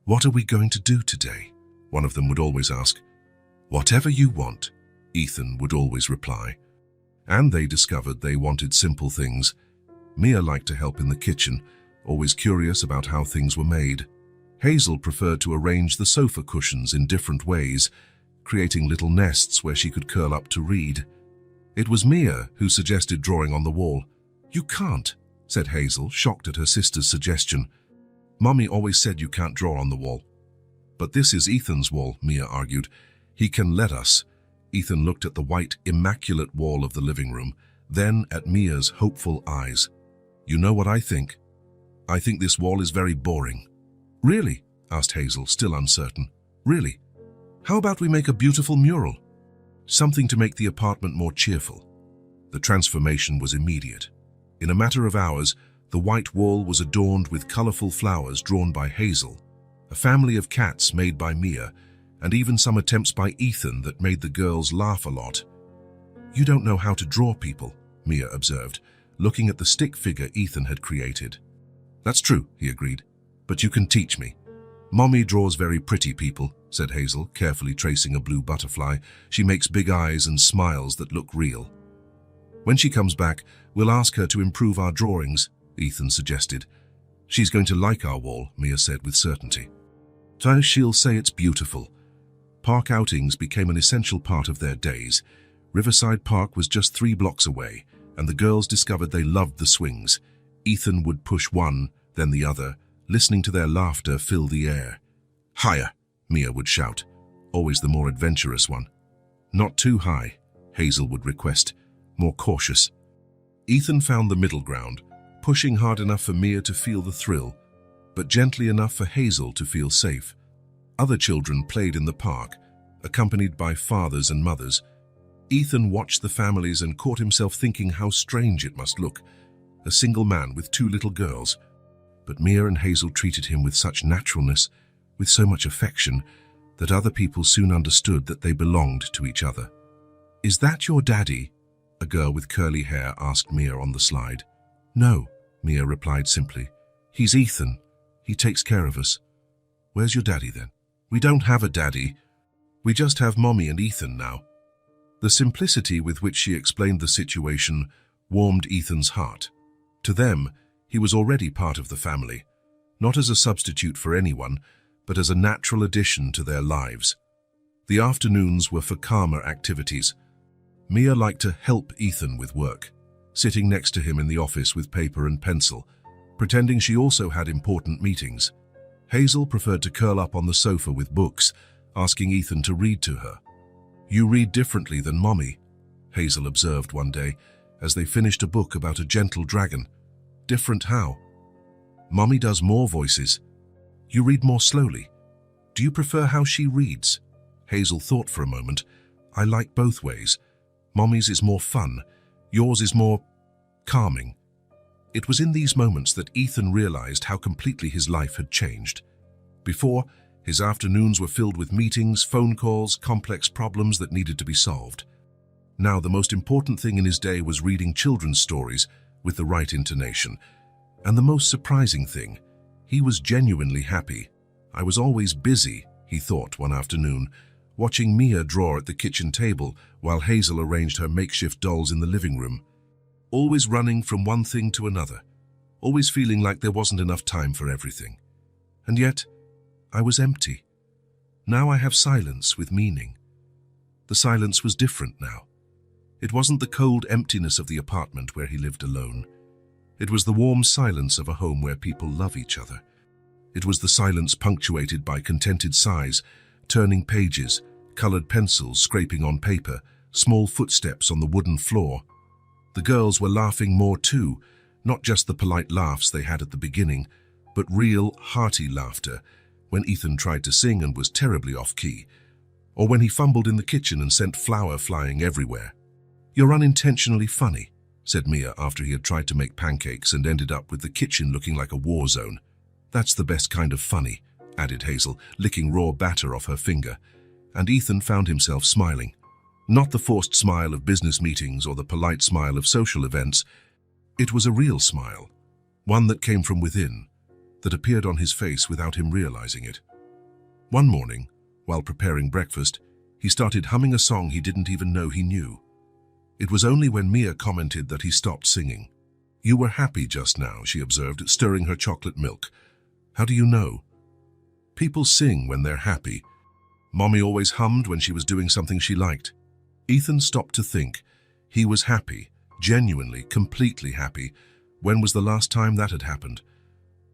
"What are we going to do today?" one of them would always ask. "Whatever you want," Ethan would always reply. And they discovered they wanted simple things. Mia liked to help in the kitchen, always curious about how things were made. Hazel preferred to arrange the sofa cushions in different ways, creating little nests where she could curl up to read. It was Mia who suggested drawing on the wall. "You can't," said Hazel, shocked at her sister's suggestion. "Mommy always said you can't draw on the wall." "But this is Ethan's wall," Mia argued. "He can let us." Ethan looked at the white, immaculate wall of the living room, then at Mia's hopeful eyes. "You know what I think? I think this wall is very boring." "Really?" asked Hazel, still uncertain. "Really? How about we make a beautiful mural? Something to make the apartment more cheerful." The transformation was immediate. In a matter of hours, the white wall was adorned with colorful flowers drawn by Hazel, a family of cats made by Mia, and even some attempts by Ethan that made the girls laugh a lot. "You don't know how to draw people," Mia observed, looking at the stick figure Ethan had created. "That's true," he agreed, "but you can teach me." "Mommy draws very pretty people," said Hazel, carefully tracing a blue butterfly. "She makes big eyes and smiles that look real." "When she comes back, we'll ask her to improve our drawings," Ethan suggested. "She's going to like our wall," Mia said with certainty. "So she'll say it's beautiful." Park outings became an essential part of their days. Riverside Park was just 3 blocks away, and the girls discovered they loved the swings. Ethan would push one, then the other, listening to their laughter fill the air. "Higher," Mia would shout, always the more adventurous one. "Not too high," Hazel would request, more cautious. Ethan found the middle ground, pushing hard enough for Mia to feel the thrill, but gently enough for Hazel to feel safe. Other children played in the park, accompanied by fathers and mothers. Ethan watched the families and caught himself thinking how strange it must look, a single man with 2 little girls. But Mia and Hazel treated him with such naturalness, with so much affection, that other people soon understood that they belonged to each other. "Is that your daddy?" a girl with curly hair asked Mia on the slide. "No," Mia replied simply. "He's Ethan. He takes care of us." "Where's your daddy then?" "We don't have a daddy. We just have Mommy and Ethan now." The simplicity with which she explained the situation warmed Ethan's heart. To them, he was already part of the family, not as a substitute for anyone, but as a natural addition to their lives. The afternoons were for calmer activities. Mia liked to help Ethan with work, sitting next to him in the office with paper and pencil, pretending she also had important meetings. Hazel preferred to curl up on the sofa with books, asking Ethan to read to her. "You read differently than Mommy," Hazel observed one day, as they finished a book about a gentle dragon. "Different how?" "Mommy does more voices. You read more slowly. Do you prefer how she reads?" Hazel thought for a moment. I like both ways. Mommy's is more fun. Yours is more calming. It was in these moments that Ethan realized how completely his life had changed. Before, his afternoons were filled with meetings, phone calls, complex problems that needed to be solved. Now, the most important thing in his day was reading children's stories with the right intonation. And the most surprising thing, he was genuinely happy. I was always busy, he thought one afternoon, watching Mia draw at the kitchen table while Hazel arranged her makeshift dolls in the living room. Always running from one thing to another, always feeling like there wasn't enough time for everything. And yet, I was empty. Now I have silence with meaning. The silence was different now. It wasn't the cold emptiness of the apartment where he lived alone. It was the warm silence of a home where people love each other. It was the silence punctuated by contented sighs, turning pages, colored pencils scraping on paper, small footsteps on the wooden floor. The girls were laughing more too, not just the polite laughs they had at the beginning, but real, hearty laughter when Ethan tried to sing and was terribly off-key, or when he fumbled in the kitchen and sent flour flying everywhere. "You're unintentionally funny," said Mia after he had tried to make pancakes and ended up with the kitchen looking like a war zone. "That's the best kind of funny," added Hazel, licking raw batter off her finger, and Ethan found himself smiling. Not the forced smile of business meetings or the polite smile of social events. It was a real smile, one that came from within, that appeared on his face without him realizing it. One morning, while preparing breakfast, he started humming a song he didn't even know he knew. It was only when Mia commented that he stopped singing. "You were happy just now," she observed, stirring her chocolate milk. "How do you know?" "People sing when they're happy. Mommy always hummed when she was doing something she liked." Ethan stopped to think. He was happy, genuinely, completely happy. When was the last time that had happened?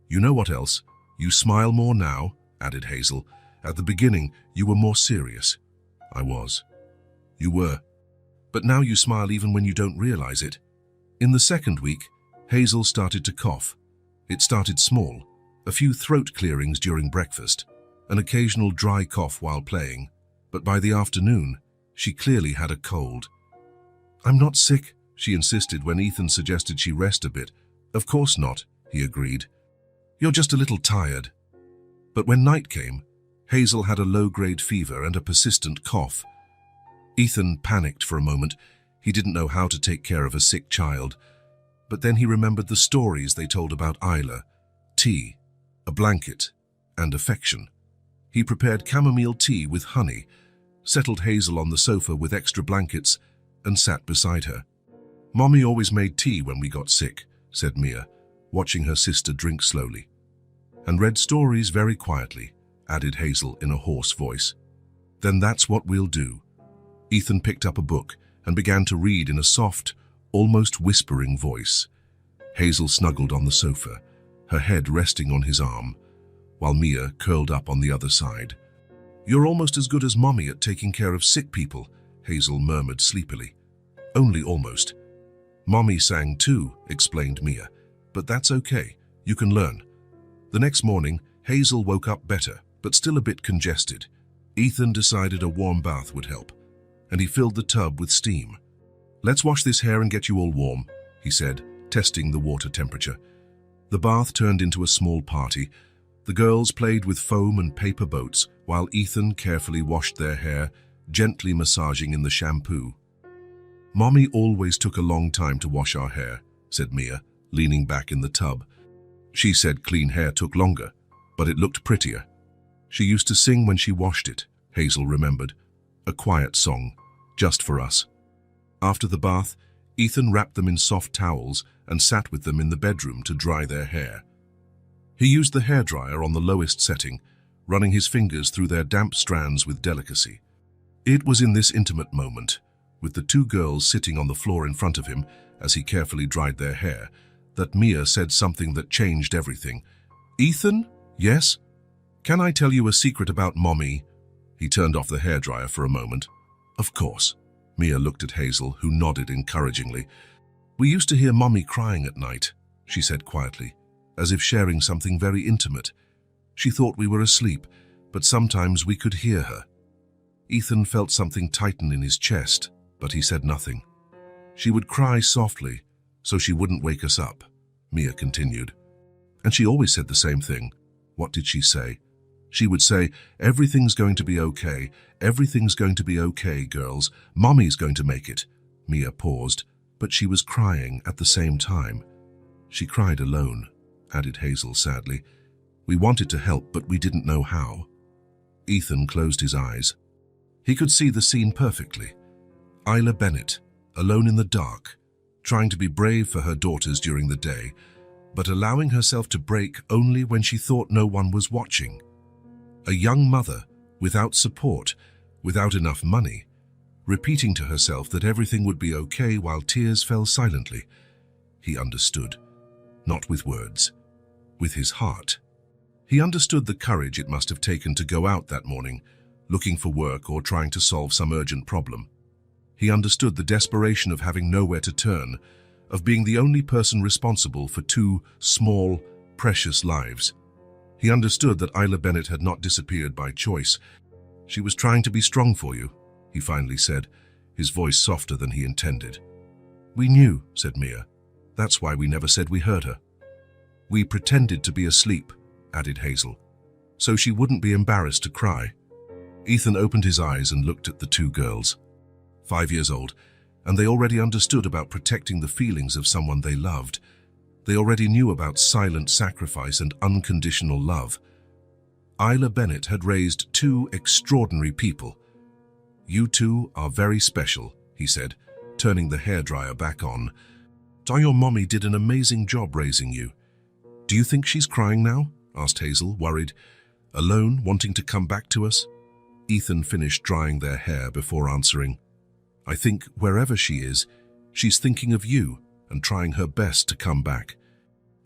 "You know what else? You smile more now," added Hazel. "At the beginning, you were more serious." "I was." "You were. But now you smile even when you don't realize it." In the second week, Hazel started to cough. It started small, a few throat clearings during breakfast, an occasional dry cough while playing, but by the afternoon, she clearly had a cold. "I'm not sick," she insisted when Ethan suggested she rest a bit. "Of course not," he agreed. "You're just a little tired." But when night came, Hazel had a low-grade fever and a persistent cough. Ethan panicked for a moment. He didn't know how to take care of a sick child. But then he remembered the stories they told about Isla, tea, a blanket, and affection. He prepared chamomile tea with honey, settled Hazel on the sofa with extra blankets, and sat beside her. "Mommy always made tea when we got sick," said Mia, watching her sister drink slowly. "And read stories very quietly," added Hazel in a hoarse voice. "Then that's what we'll do." Ethan picked up a book and began to read in a soft, almost whispering voice. Hazel snuggled on the sofa, her head resting on his arm, while Mia curled up on the other side. "You're almost as good as Mommy at taking care of sick people," Hazel murmured sleepily. "Only almost." "Mommy sang too," explained Mia. "But that's okay. You can learn." The next morning, Hazel woke up better, but still a bit congested. Ethan decided a warm bath would help, and he filled the tub with steam. "Let's wash this hair and get you all warm," he said, testing the water temperature. The bath turned into a small party. The girls played with foam and paper boats, while Ethan carefully washed their hair, gently massaging in the shampoo. "Mommy always took a long time to wash our hair," said Mia, leaning back in the tub. "She said clean hair took longer, but it looked prettier. She used to sing when she washed it," Hazel remembered. "A quiet song, just for us." After the bath, Ethan wrapped them in soft towels and sat with them in the bedroom to dry their hair. He used the hairdryer on the lowest setting, running his fingers through their damp strands with delicacy. It was in this intimate moment, with the two girls sitting on the floor in front of him as he carefully dried their hair, that Mia said something that changed everything. "Ethan? Yes? Can I tell you a secret about Mommy?" He turned off the hairdryer for a moment. "Of course." Mia looked at Hazel, who nodded encouragingly. "We used to hear Mommy crying at night," she said quietly, as if sharing something very intimate. "She thought we were asleep, but sometimes we could hear her." Ethan felt something tighten in his chest, but he said nothing. She would cry softly, so she wouldn't wake us up, Mia continued. And she always said the same thing. What did she say? She would say, "Everything's going to be okay. Everything's going to be okay, girls. Mommy's going to make it." Mia paused, but she was crying at the same time. "She cried alone," added Hazel sadly. "We wanted to help, but we didn't know how." Ethan closed his eyes. He could see the scene perfectly. Isla Bennett, alone in the dark, trying to be brave for her daughters during the day, but allowing herself to break only when she thought no one was watching. A young mother, without support, without enough money, repeating to herself that everything would be okay while tears fell silently. He understood, not with words, with his heart. He understood the courage it must have taken to go out that morning, looking for work or trying to solve some urgent problem. He understood the desperation of having nowhere to turn, of being the only person responsible for two small, precious lives. He understood that Isla Bennett had not disappeared by choice. "She was trying to be strong for you," he finally said, his voice softer than he intended. "We knew," said Mia. "That's why we never said we heard her." "We pretended to be asleep," added Hazel, "so she wouldn't be embarrassed to cry." Ethan opened his eyes and looked at the two girls. 5 years old, and they already understood about protecting the feelings of someone they loved. They already knew about silent sacrifice and unconditional love. Isla Bennett had raised two extraordinary people. "You two are very special," he said, turning the hairdryer back on. "Your mommy did an amazing job raising you." "Do you think she's crying now?" asked Hazel, worried. "Alone, wanting to come back to us?" Ethan finished drying their hair before answering. "I think wherever she is, she's thinking of you and trying her best to come back.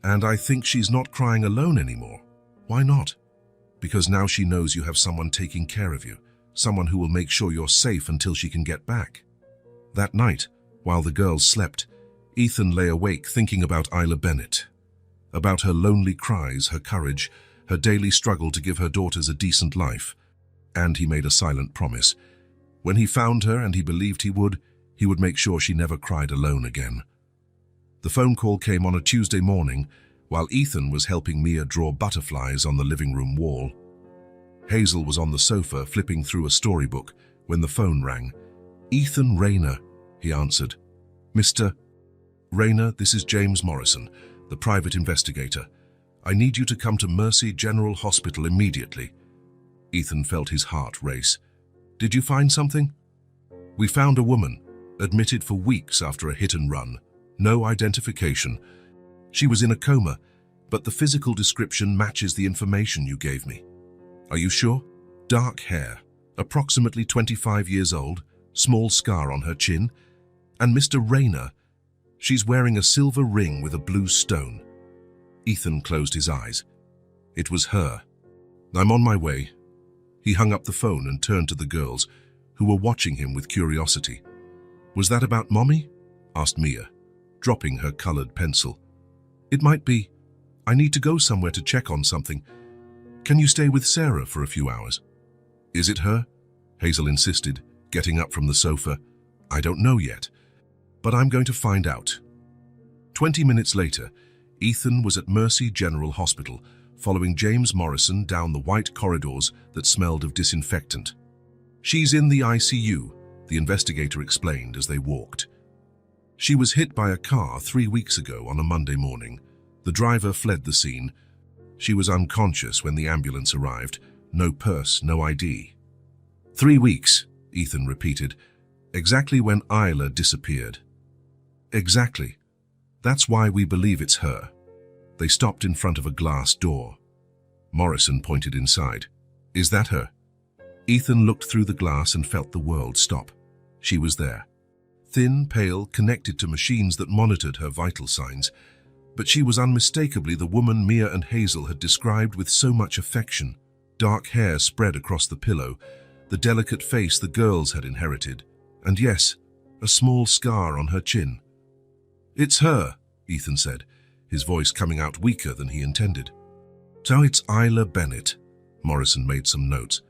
And I think she's not crying alone anymore." "Why not?" "Because now she knows you have someone taking care of you, someone who will make sure you're safe until she can get back." That night, while the girls slept, Ethan lay awake thinking about Isla Bennett, about her lonely cries, her courage, her daily struggle to give her daughters a decent life. And he made a silent promise. When he found her, and he believed he would make sure she never cried alone again. The phone call came on a Tuesday morning, while Ethan was helping Mia draw butterflies on the living room wall. Hazel was on the sofa flipping through a storybook when the phone rang. "Ethan Rayner," he answered. "Mr. Rayner, this is James Morrison, the private investigator. I need you to come to Mercy General Hospital immediately." Ethan felt his heart race. "Did you find something?" "We found a woman, admitted for weeks after a hit and run. No identification. She was in a coma, but the physical description matches the information you gave me." "Are you sure?" "Dark hair, approximately 25 years old, small scar on her chin. And Mr. Rayner, she's wearing a silver ring with a blue stone." Ethan closed his eyes. It was her. "I'm on my way." He hung up the phone and turned to the girls, who were watching him with curiosity. "Was that about Mommy?" asked Mia, dropping her colored pencil. "It might be. I need to go somewhere to check on something. Can you stay with Sarah for a few hours?" "Is it her?" Hazel insisted, getting up from the sofa. "I don't know yet, but I'm going to find out." 20 minutes later, Ethan was at Mercy General Hospital, following James Morrison down the white corridors that smelled of disinfectant. "She's in the ICU," the investigator explained as they walked. "She was hit by a car 3 weeks ago on a Monday morning. The driver fled the scene. She was unconscious when the ambulance arrived. No purse, no ID." 3 weeks, Ethan repeated. "Exactly when Isla disappeared." "Exactly. That's why we believe it's her." They stopped in front of a glass door. Morrison pointed inside. "Is that her?" Ethan looked through the glass and felt the world stop. She was there. Thin, pale, connected to machines that monitored her vital signs. But she was unmistakably the woman Mia and Hazel had described with so much affection. Dark hair spread across the pillow, the delicate face the girls had inherited, and yes, a small scar on her chin. "It's her," Ethan said, his voice coming out weaker than he intended. "So it's Isla Bennett." Morrison made some notes.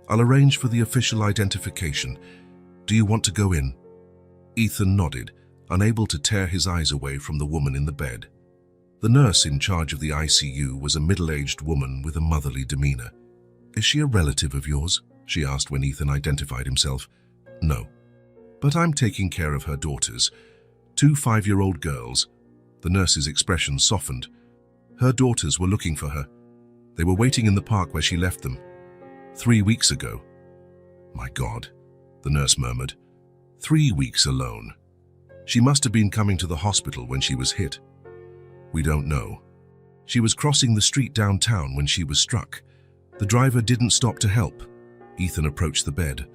I'll arrange for the official identification. Do you want to go in?" Ethan nodded, unable to tear his eyes away from the woman in the bed. The nurse in charge of the ICU was a middle-aged woman with a motherly demeanor. "Is she a relative of yours?" she asked when Ethan identified himself. "No. But I'm taking care of her daughters, 2 5-year-old girls." The nurse's expression softened. Her daughters were looking for her. They were waiting in the park where she left them 3 weeks ago. "My God," the nurse murmured. 3 weeks alone. She must have been coming to the hospital when she was hit. "We don't know. She was crossing the street downtown when she was struck. The driver didn't stop to help." Ethan approached the bed.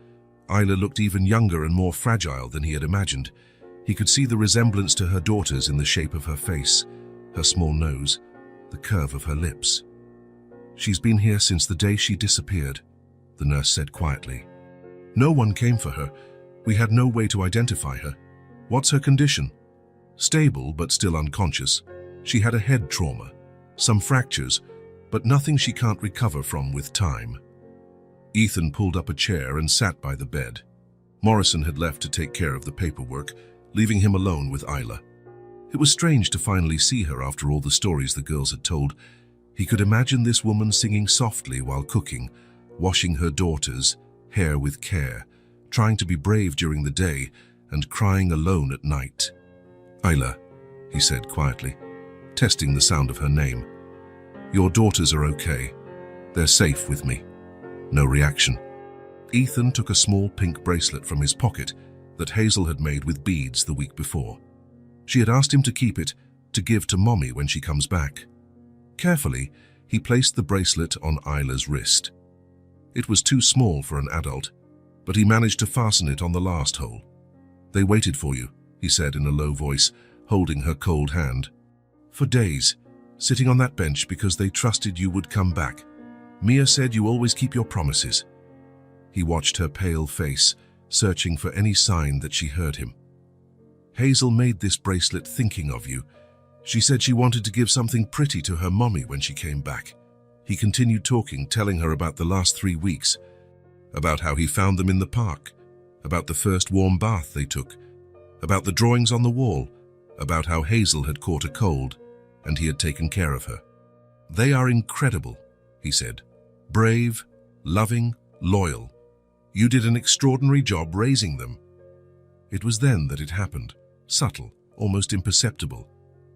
Isla looked even younger and more fragile than he had imagined. He could see the resemblance to her daughters in the shape of her face, her small nose, the curve of her lips. "She's been here since the day she disappeared," the nurse said quietly. "No one came for her. We had no way to identify her. What's her condition?" "Stable, but still unconscious. She had a head trauma, some fractures, but nothing she can't recover from with time." Ethan pulled up a chair and sat by the bed. Morrison had left to take care of the paperwork, leaving him alone with Isla. It was strange to finally see her after all the stories the girls had told. He could imagine this woman singing softly while cooking, washing her daughters' hair with care, trying to be brave during the day and crying alone at night. "Isla," he said quietly, testing the sound of her name. "Your daughters are okay. They're safe with me." No reaction. Ethan took a small pink bracelet from his pocket that Hazel had made with beads the week before. She had asked him to keep it to give to Mommy when she comes back. Carefully, he placed the bracelet on Isla's wrist. It was too small for an adult, but he managed to fasten it on the last hole. "They waited for you," he said in a low voice, holding her cold hand. "For days, sitting on that bench because they trusted you would come back. Mia said you always keep your promises." He watched her pale face, searching for any sign that she heard him. "Hazel made this bracelet thinking of you. She said she wanted to give something pretty to her mommy when she came back." He continued talking, telling her about the last 3 weeks, about how he found them in the park, about the first warm bath they took, about the drawings on the wall, about how Hazel had caught a cold and he had taken care of her. "They are incredible," he said. "Brave, loving, loyal. You did an extraordinary job raising them." It was then that it happened, subtle, almost imperceptible,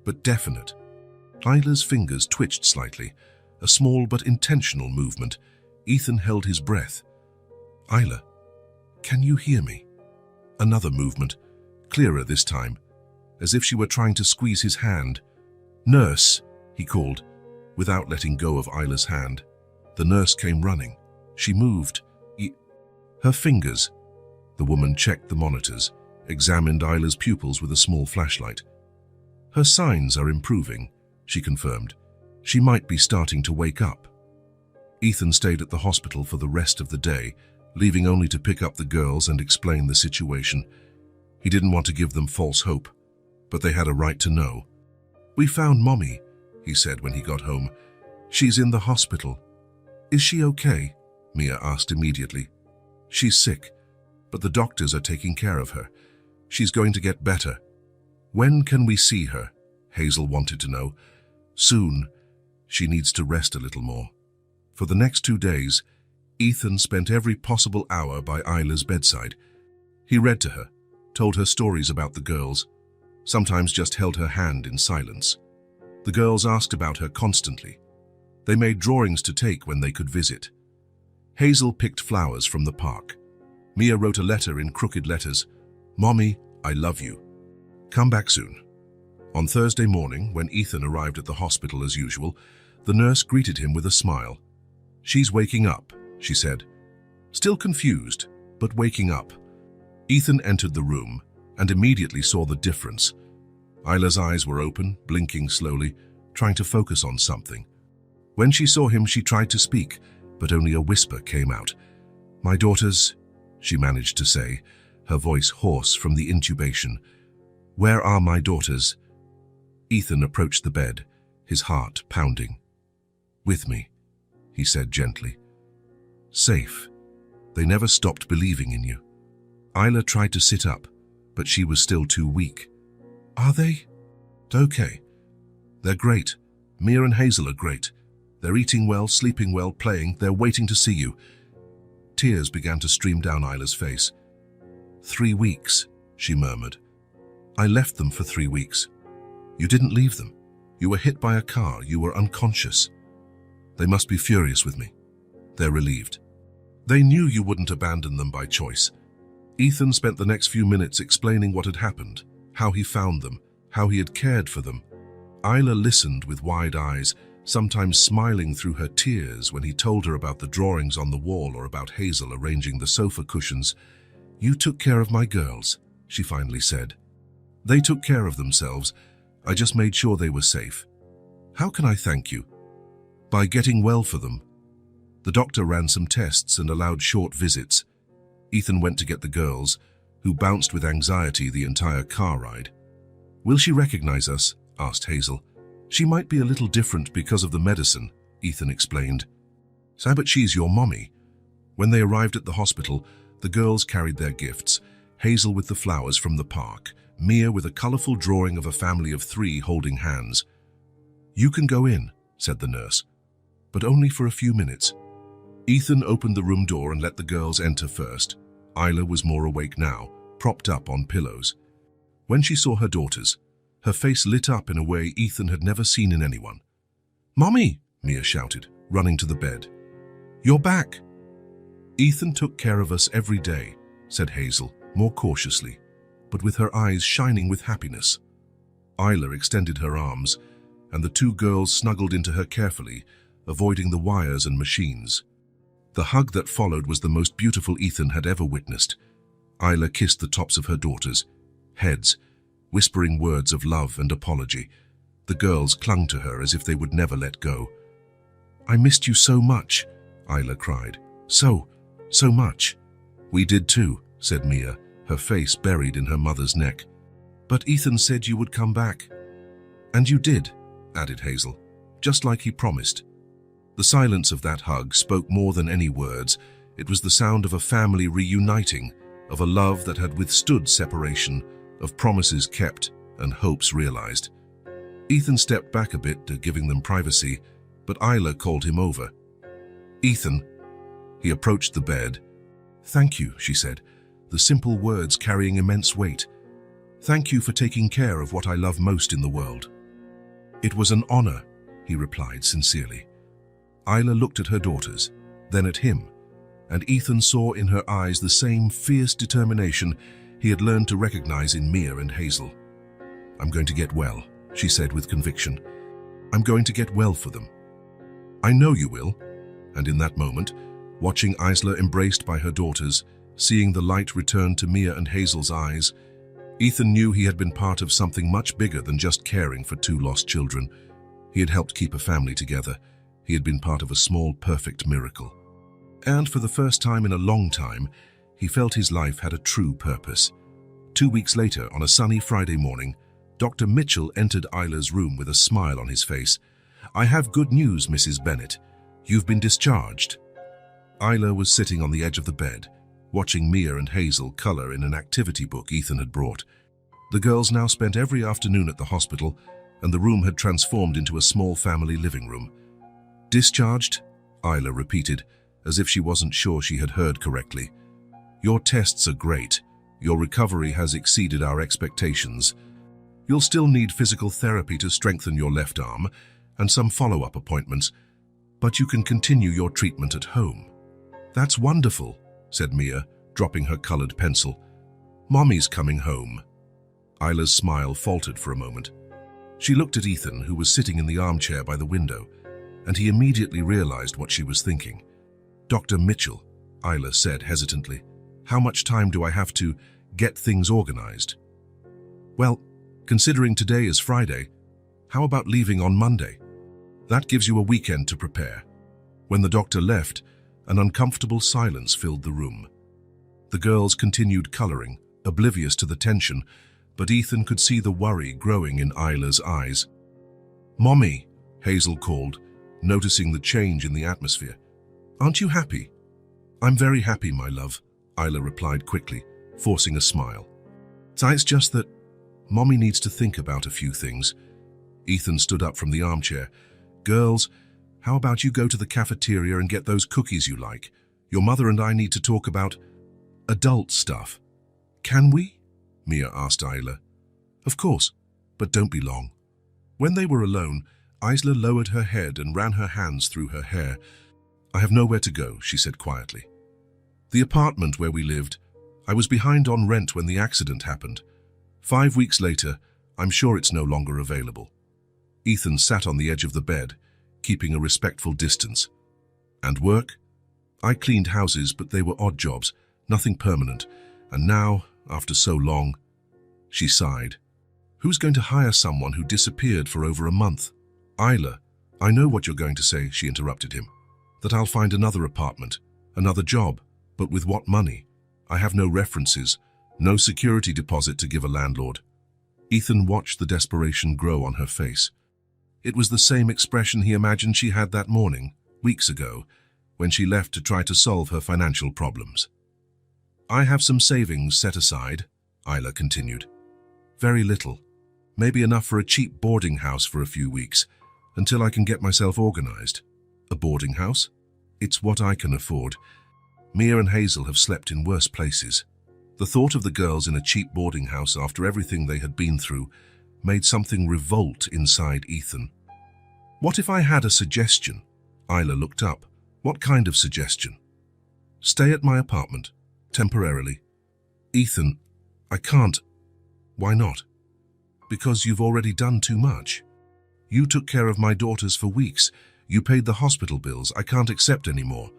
but definite. Isla's fingers twitched slightly, a small but intentional movement. Ethan held his breath. "Isla, can you hear me?" Another movement, clearer this time, as if she were trying to squeeze his hand. "Nurse," he called, without letting go of Isla's hand. The nurse came running. She moved. Her fingers. The woman checked the monitors, examined Isla's pupils with a small flashlight. "Her signs are improving," she confirmed. "She might be starting to wake up." Ethan stayed at the hospital for the rest of the day, leaving only to pick up the girls and explain the situation. He didn't want to give them false hope, but they had a right to know. "We found Mommy," he said when he got home. "She's in the hospital." "Is she okay?" Mia asked immediately. "She's sick, but the doctors are taking care of her. She's going to get better." "When can we see her?" Hazel wanted to know. "Soon. She needs to rest a little more." For the next 2 days, Ethan spent every possible hour by Isla's bedside. He read to her, told her stories about the girls, sometimes just held her hand in silence. The girls asked about her constantly. They made drawings to take when they could visit. Hazel picked flowers from the park. Mia wrote a letter in crooked letters. "Mommy, I love you. Come back soon." On Thursday morning, when Ethan arrived at the hospital as usual, the nurse greeted him with a smile. "She's waking up," she said. Still confused, but waking up. Ethan entered the room and immediately saw the difference. Isla's eyes were open, blinking slowly, trying to focus on something. When she saw him, she tried to speak, but only a whisper came out. "My daughters," she managed to say, her voice hoarse from the intubation. "Where are my daughters?" Ethan approached the bed, his heart pounding. "With me," he said gently. "Safe, They never stopped believing in you. Isla tried to sit up, but she was still too weak. Are they? Okay. They're great. Mia and Hazel are great. They're eating well, sleeping well, playing. They're waiting to see you. Tears began to stream down Isla's face. 3 weeks, she murmured. I left them for 3 weeks. You didn't leave them. You were hit by a car. You were unconscious. They must be furious with me. They're relieved. They knew you wouldn't abandon them by choice. Ethan spent the next few minutes explaining what had happened, how he found them, how he had cared for them. Isla listened with wide eyes, sometimes smiling through her tears when he told her about the drawings on the wall or about Hazel arranging the sofa cushions. You took care of my girls, she finally said. They took care of themselves. I just made sure they were safe. How can I thank you? By getting well for them. The doctor ran some tests and allowed short visits. Ethan went to get the girls, who bounced with anxiety the entire car ride. Will she recognize us? Asked Hazel. She might be a little different because of the medicine, Ethan explained. But she's your mommy. When they arrived at the hospital, the girls carried their gifts, Hazel with the flowers from the park, Mia with a colorful drawing of a family of 3 holding hands. You can go in, said the nurse, but only for a few minutes. Ethan opened the room door and let the girls enter first. Isla was more awake now, propped up on pillows. When she saw her daughters, her face lit up in a way Ethan had never seen in anyone. Mommy, Mia shouted, running to the bed. You're back. Ethan took care of us every day, said Hazel, more cautiously, but with her eyes shining with happiness. Isla extended her arms, and the 2 girls snuggled into her carefully, avoiding the wires and machines. The hug that followed was the most beautiful Ethan had ever witnessed. Isla kissed the tops of her daughters' heads, whispering words of love and apology. The girls clung to her as if they would never let go. I missed you so much, Isla cried. So much. We did too, said Mia, her face buried in her mother's neck. But Ethan said you would come back. And you did, added Hazel, just like he promised. The silence of that hug spoke more than any words. It was the sound of a family reuniting, of a love that had withstood separation, of promises kept and hopes realized. Ethan stepped back a bit, giving them privacy, but Isla called him over. Ethan. He approached the bed. Thank you, she said, the simple words carrying immense weight. Thank you for taking care of what I love most in the world. It was an honor, he replied sincerely. Isla looked at her daughters, then at him, and Ethan saw in her eyes the same fierce determination he had learned to recognize in Mia and Hazel. I'm going to get well, she said with conviction. I'm going to get well for them. I know you will. And in that moment, watching Isla embraced by her daughters, seeing the light return to Mia and Hazel's eyes, Ethan knew he had been part of something much bigger than just caring for 2 lost children. He had helped keep a family together. He had been part of a small, perfect miracle. And for the first time in a long time, he felt his life had a true purpose. 2 weeks later, on a sunny Friday morning, Dr. Mitchell entered Isla's room with a smile on his face. I have good news, Mrs. Bennett. You've been discharged. Isla was sitting on the edge of the bed, watching Mia and Hazel color in an activity book Ethan had brought. The girls now spent every afternoon at the hospital, and the room had transformed into a small family living room. Discharged? Isla repeated, as if she wasn't sure she had heard correctly. Your tests are great. Your recovery has exceeded our expectations. You'll still need physical therapy to strengthen your left arm and some follow-up appointments, but you can continue your treatment at home. That's wonderful, said Mia, dropping her colored pencil. Mommy's coming home. Isla's smile faltered for a moment. She looked at Ethan, who was sitting in the armchair by the window, and he immediately realized what she was thinking. Dr. Mitchell, Isla said hesitantly, how much time do I have to get things organized? Well, considering today is Friday, how about leaving on Monday? That gives you a weekend to prepare. When the doctor left, an uncomfortable silence filled the room. The girls continued coloring, oblivious to the tension, but Ethan could see the worry growing in Isla's eyes. Mommy, Hazel called, noticing the change in the atmosphere. Aren't you happy? I'm very happy, my love, Isla replied quickly, forcing a smile. It's just that Mommy needs to think about a few things. Ethan stood up from the armchair. Girls, how about you go to the cafeteria and get those cookies you like? Your mother and I need to talk about adult stuff. Can we? Mia asked Isla. Of course, but don't be long. When they were alone, Isla lowered her head and ran her hands through her hair. I have nowhere to go, she said quietly. The apartment where we lived, I was behind on rent when the accident happened. 5 weeks later, I'm sure it's no longer available. Ethan sat on the edge of the bed, keeping a respectful distance. And work? I cleaned houses, but they were odd jobs, nothing permanent. And now, after so long, she sighed. Who's going to hire someone who disappeared for over a month? Isla, I know what you're going to say, she interrupted him. That I'll find another apartment, another job, but with what money? I have no references, no security deposit to give a landlord. Ethan watched the desperation grow on her face. It was the same expression he imagined she had that morning, weeks ago, when she left to try to solve her financial problems. I have some savings set aside, Isla continued. Very little. Maybe enough for a cheap boarding house for a few weeks, until I can get myself organized. A boarding house? It's what I can afford. Mia and Hazel have slept in worse places. The thought of the girls in a cheap boarding house after everything they had been through made something revolt inside Ethan. What if I had a suggestion? Isla looked up. What kind of suggestion? Stay at my apartment, temporarily. Ethan, I can't. Why not? Because you've already done too much. You took care of my daughters for weeks. You paid the hospital bills. I can't accept any more.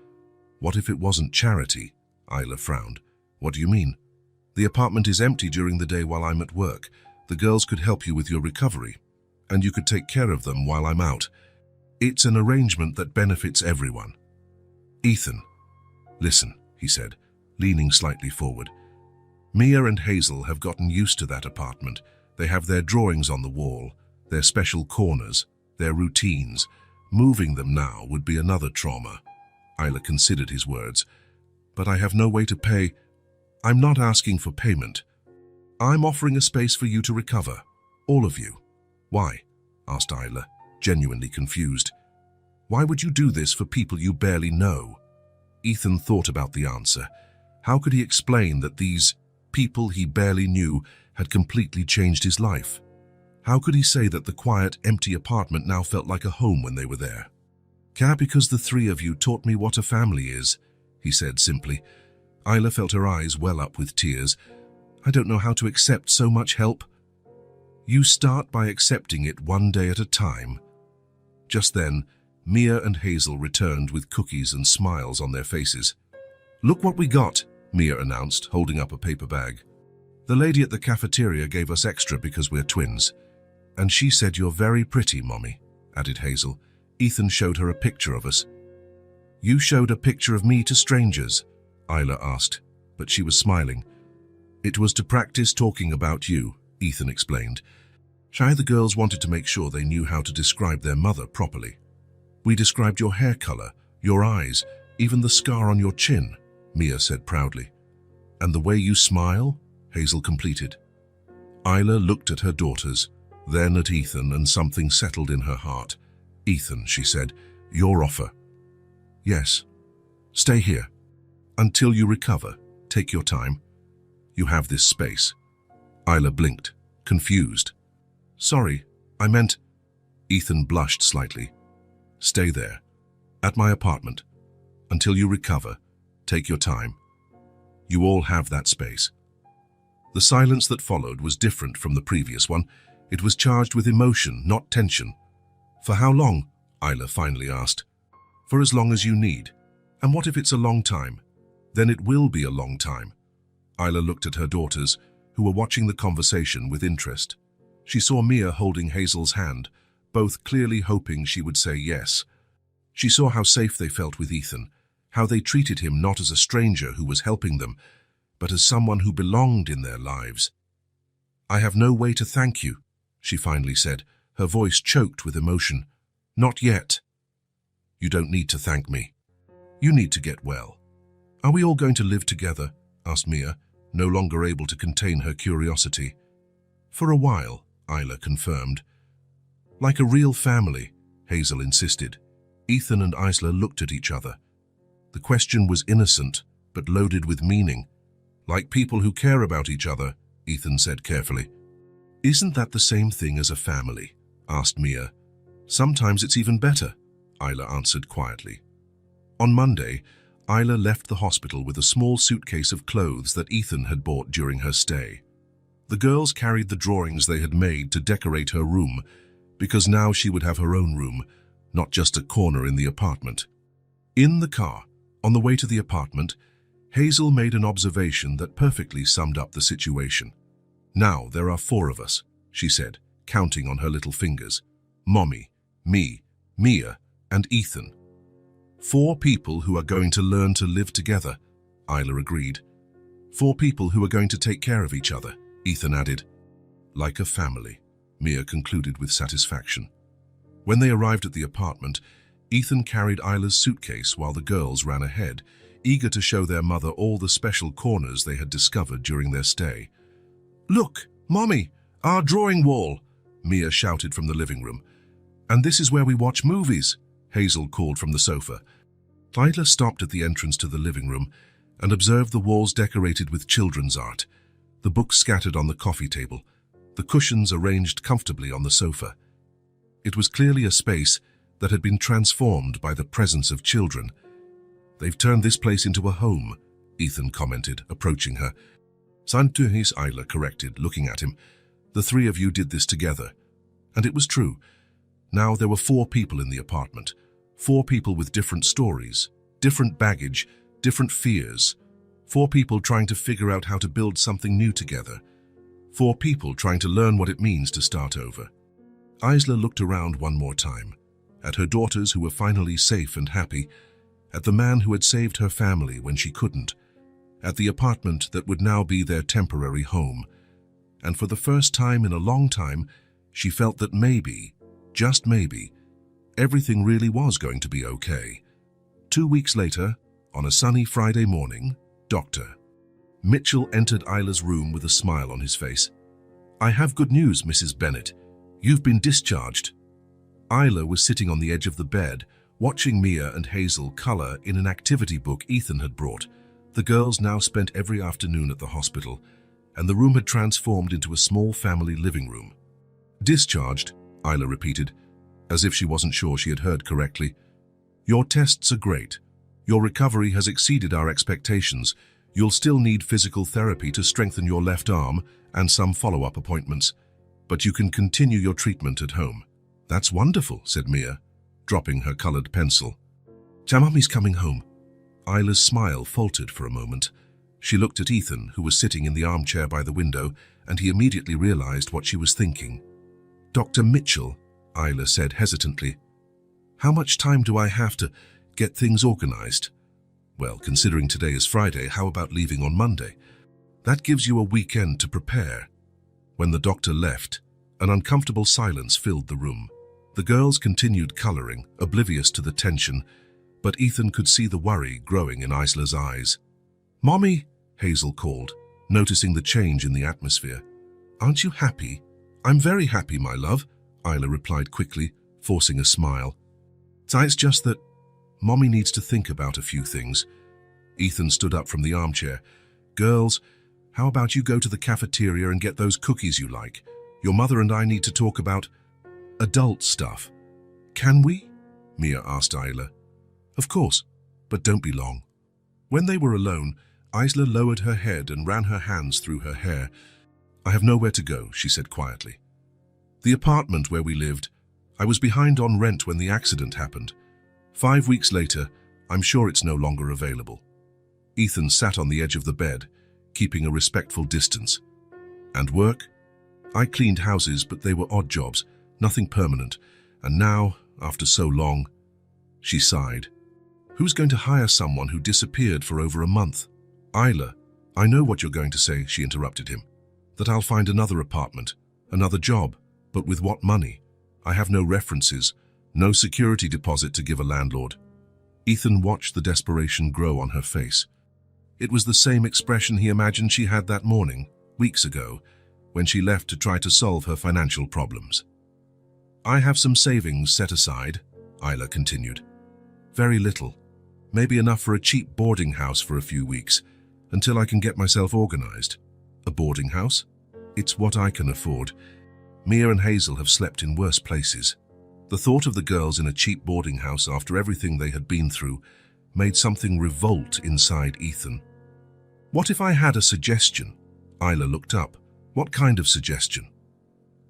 What if it wasn't charity? Isla frowned. What do you mean? The apartment is empty during the day while I'm at work. The girls could help you with your recovery, and you could take care of them while I'm out. It's an arrangement that benefits everyone. Ethan, listen, he said, leaning slightly forward. Mia and Hazel have gotten used to that apartment. They have their drawings on the wall, their special corners, their routines. Moving them now would be another trauma. Isla considered his words. But I have no way to pay. I'm not asking for payment. I'm offering a space for you to recover. All of you. Why? Asked Isla, genuinely confused. Why would you do this for people you barely know? Ethan thought about the answer. How could he explain that these people he barely knew had completely changed his life? How could he say that the quiet, empty apartment now felt like a home when they were there? Because the three of you taught me what a family is, he said simply. Isla felt her eyes well up with tears. I don't know how to accept so much help. You start by accepting it one day at a time. Just then, Mia and Hazel returned with cookies and smiles on their faces. Look what we got, Mia announced, holding up a paper bag. The lady at the cafeteria gave us extra because we're twins. And she said you're very pretty, Mommy, added Hazel. Ethan showed her a picture of us. You showed a picture of me to strangers, Isla asked, but she was smiling. It was to practice talking about you, Ethan explained. The girls wanted to make sure they knew how to describe their mother properly. We described your hair color, your eyes, even the scar on your chin, Mia said proudly. And the way you smile, Hazel completed. Isla looked at her daughters, then at Ethan, and something settled in her heart. Ethan, she said, your offer. Yes. Stay here. Until you recover. Take your time. You have this space. Isla blinked, confused. Sorry, I meant... Ethan blushed slightly. Stay there. At my apartment. Until you recover. Take your time. You all have that space. The silence that followed was different from the previous one. It was charged with emotion, not tension. For how long? Isla finally asked. For as long as you need. And what if it's a long time? Then it will be a long time. Isla looked at her daughters, who were watching the conversation with interest. She saw Mia holding Hazel's hand, both clearly hoping she would say yes. She saw how safe they felt with Ethan, how they treated him not as a stranger who was helping them, but as someone who belonged in their lives. I have no way to thank you, she finally said, her voice choked with emotion. Not yet. You don't need to thank me. You need to get well. Are we all going to live together? Asked Mia, no longer able to contain her curiosity. For a while, Isla confirmed. Like a real family, Hazel insisted. Ethan and Isla looked at each other. The question was innocent, but loaded with meaning. Like people who care about each other, Ethan said carefully. Isn't that the same thing as a family? Asked Mia. Sometimes it's even better, Isla answered quietly. On Monday, Isla left the hospital with a small suitcase of clothes that Ethan had bought during her stay. The girls carried the drawings they had made to decorate her room, because now she would have her own room, not just a corner in the apartment. In the car, on the way to the apartment, Hazel made an observation that perfectly summed up the situation. Now there are 4 of us, she said, counting on her little fingers. Mommy, me, Mia, and Ethan. 4 people who are going to learn to live together, Isla agreed. 4 people who are going to take care of each other, Ethan added. Like a family, Mia concluded with satisfaction. When they arrived at the apartment, Ethan carried Isla's suitcase while the girls ran ahead, eager to show their mother all the special corners they had discovered during their stay. Look, Mommy, our drawing wall, Mia shouted from the living room. And this is where we watch movies, Hazel called from the sofa. Isla stopped at the entrance to the living room and observed the walls decorated with children's art, the books scattered on the coffee table, the cushions arranged comfortably on the sofa. It was clearly a space that had been transformed by the presence of children. They've turned this place into a home, Ethan commented, approaching her. Santuhis, Isla corrected, looking at him. The 3 of you did this together. And it was true. Now there were 4 people in the apartment. 4 people with different stories, different baggage, different fears. 4 people trying to figure out how to build something new together. 4 people trying to learn what it means to start over. Isla looked around one more time, at her daughters who were finally safe and happy, at the man who had saved her family when she couldn't, at the apartment that would now be their temporary home. And for the first time in a long time, she felt that maybe, just maybe, everything really was going to be okay. 2 weeks later, on a sunny Friday morning, Dr. Mitchell entered Isla's room with a smile on his face. I have good news, Mrs. Bennett. You've been discharged. Isla was sitting on the edge of the bed, watching Mia and Hazel color in an activity book Ethan had brought. The girls now spent every afternoon at the hospital, and the room had transformed into a small family living room. Discharged, Isla repeated, as if she wasn't sure she had heard correctly. Your tests are great. Your recovery has exceeded our expectations. You'll still need physical therapy to strengthen your left arm and some follow-up appointments, but you can continue your treatment at home. That's wonderful, said Mia, dropping her colored pencil. Mummy's coming home. Isla's smile faltered for a moment. She looked at Ethan, who was sitting in the armchair by the window, and he immediately realized what she was thinking. Dr. Mitchell, Isla said hesitantly. How much time do I have to get things organized? Well, considering today is Friday, how about leaving on Monday? That gives you a weekend to prepare. When the doctor left, an uncomfortable silence filled the room. The girls continued coloring, oblivious to the tension, but Ethan could see the worry growing in Isla's eyes. Mommy, Hazel called, noticing the change in the atmosphere. Aren't you happy? I'm very happy, my love, Isla replied quickly, forcing a smile. It's just that Mommy needs to think about a few things. Ethan stood up from the armchair. Girls, how about you go to the cafeteria and get those cookies you like? Your mother and I need to talk about adult stuff. Can we? Mia asked Isla. Of course, but don't be long. When they were alone, Isla lowered her head and ran her hands through her hair. I have nowhere to go, she said quietly. The apartment where we lived, I was behind on rent when the accident happened. 5 weeks later, I'm sure it's no longer available. Ethan sat on the edge of the bed, keeping a respectful distance. And work? I cleaned houses, but they were odd jobs, nothing permanent. And now, after so long, she sighed. Who's going to hire someone who disappeared for over a month? Isla, I know what you're going to say, she interrupted him. That I'll find another apartment, another job, but with what money? I have no references, no security deposit to give a landlord. Ethan watched the desperation grow on her face. It was the same expression he imagined she had that morning, weeks ago, when she left to try to solve her financial problems. "I have some savings set aside," Isla continued. "Very little. Maybe enough for a cheap boarding house for a few weeks, until I can get myself organized." "A boarding house? It's what I can afford. Mia and Hazel have slept in worse places." The thought of the girls in a cheap boarding house after everything they had been through made something revolt inside Ethan. "What if I had a suggestion?" Isla looked up. "What kind of suggestion?"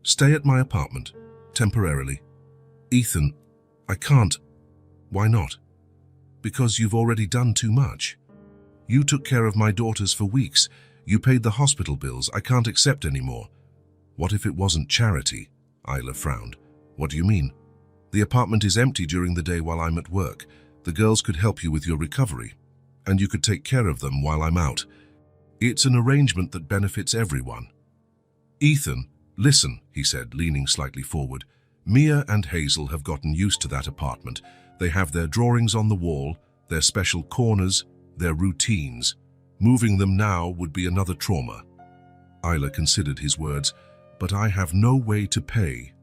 "Stay at my apartment, temporarily." "Ethan, I can't." "Why not?" "Because you've already done too much. You took care of my daughters for weeks. You paid the hospital bills. I can't accept any more." "What if it wasn't charity?" Isla frowned. "What do you mean?" "The apartment is empty during the day while I'm at work. The girls could help you with your recovery, and you could take care of them while I'm out. It's an arrangement that benefits everyone." "Ethan, listen," he said, leaning slightly forward. "Mia and Hazel have gotten used to that apartment. They have their drawings on the wall, their special corners, their routines. Moving them now would be another trauma." Isla considered his words. "But I have no way to pay.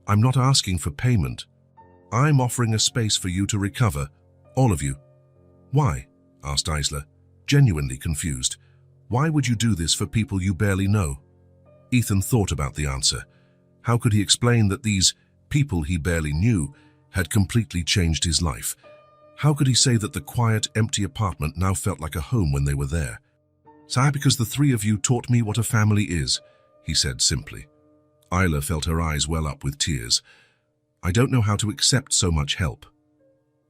I'm not asking for payment. I'm offering a space for you to recover, all of you." "Why?" asked Isla, genuinely confused. "Why would you do this for people you barely know?" Ethan thought about the answer. How could he explain that these people he barely knew had completely changed his life? How could he say that the quiet, empty apartment now felt like a home when they were there? "Sire, because the three of you taught me what a family is," he said simply. Isla felt her eyes well up with tears. "I don't know how to accept so much help."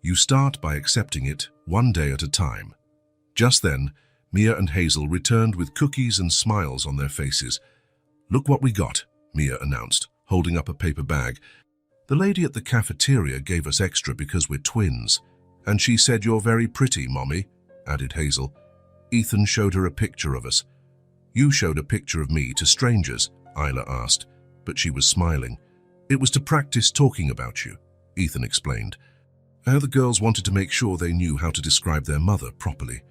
"You start by accepting it, one day at a time." Just then, Mia and Hazel returned with cookies and smiles on their faces. "Look what we got," Mia announced, holding up a paper bag. "The lady at the cafeteria gave us extra because we're twins. And she said you're very pretty, Mommy," added Hazel. Ethan showed her a picture of us. "You showed a picture of me to strangers?" Isla asked, but she was smiling. "It was to practice talking about you," Ethan explained. How the girls wanted to make sure they knew how to describe their mother properly.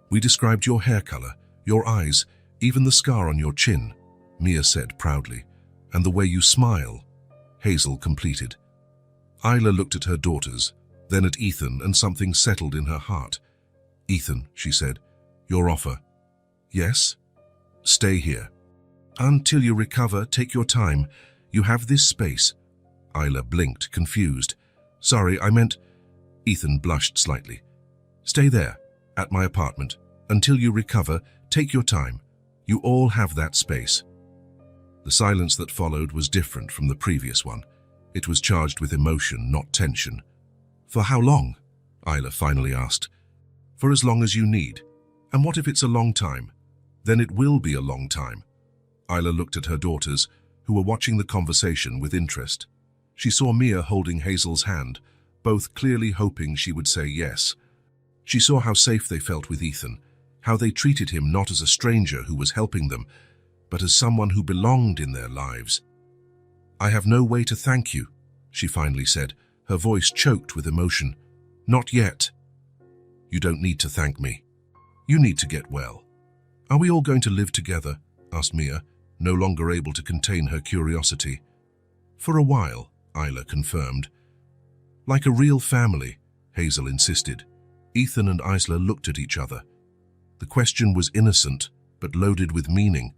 "We described your hair color, your eyes, even the scar on your chin," Mia said proudly. "And the way you smile," Hazel completed. Isla looked at her daughters, then at Ethan, and something settled in her heart. "Ethan," she said, "your offer." "Yes?" "Stay here. Until you recover, take your time. You have this space." Isla blinked, confused. "Sorry, I meant—" Ethan blushed slightly. "Stay there, at my apartment. Until you recover, take your time. You all have that space." The silence that followed was different from the previous one. It was charged with emotion, not tension. "For how long?" Isla finally asked. "For as long as you need. And what if it's a long time? Then it will be a long time." Isla looked at her daughters, who were watching the conversation with interest. She saw Mia holding Hazel's hand, both clearly hoping she would say yes. She saw how safe they felt with Ethan, how they treated him not as a stranger who was helping them, but as someone who belonged in their lives. "I have no way to thank you," she finally said, her voice choked with emotion. "Not yet." "You don't need to thank me. You need to get well." "Are we all going to live together?" asked Mia, no longer able to contain her curiosity. "For a while," Isla confirmed. "Like a real family," Hazel insisted. Ethan and Isla looked at each other. The question was innocent, but loaded with meaning.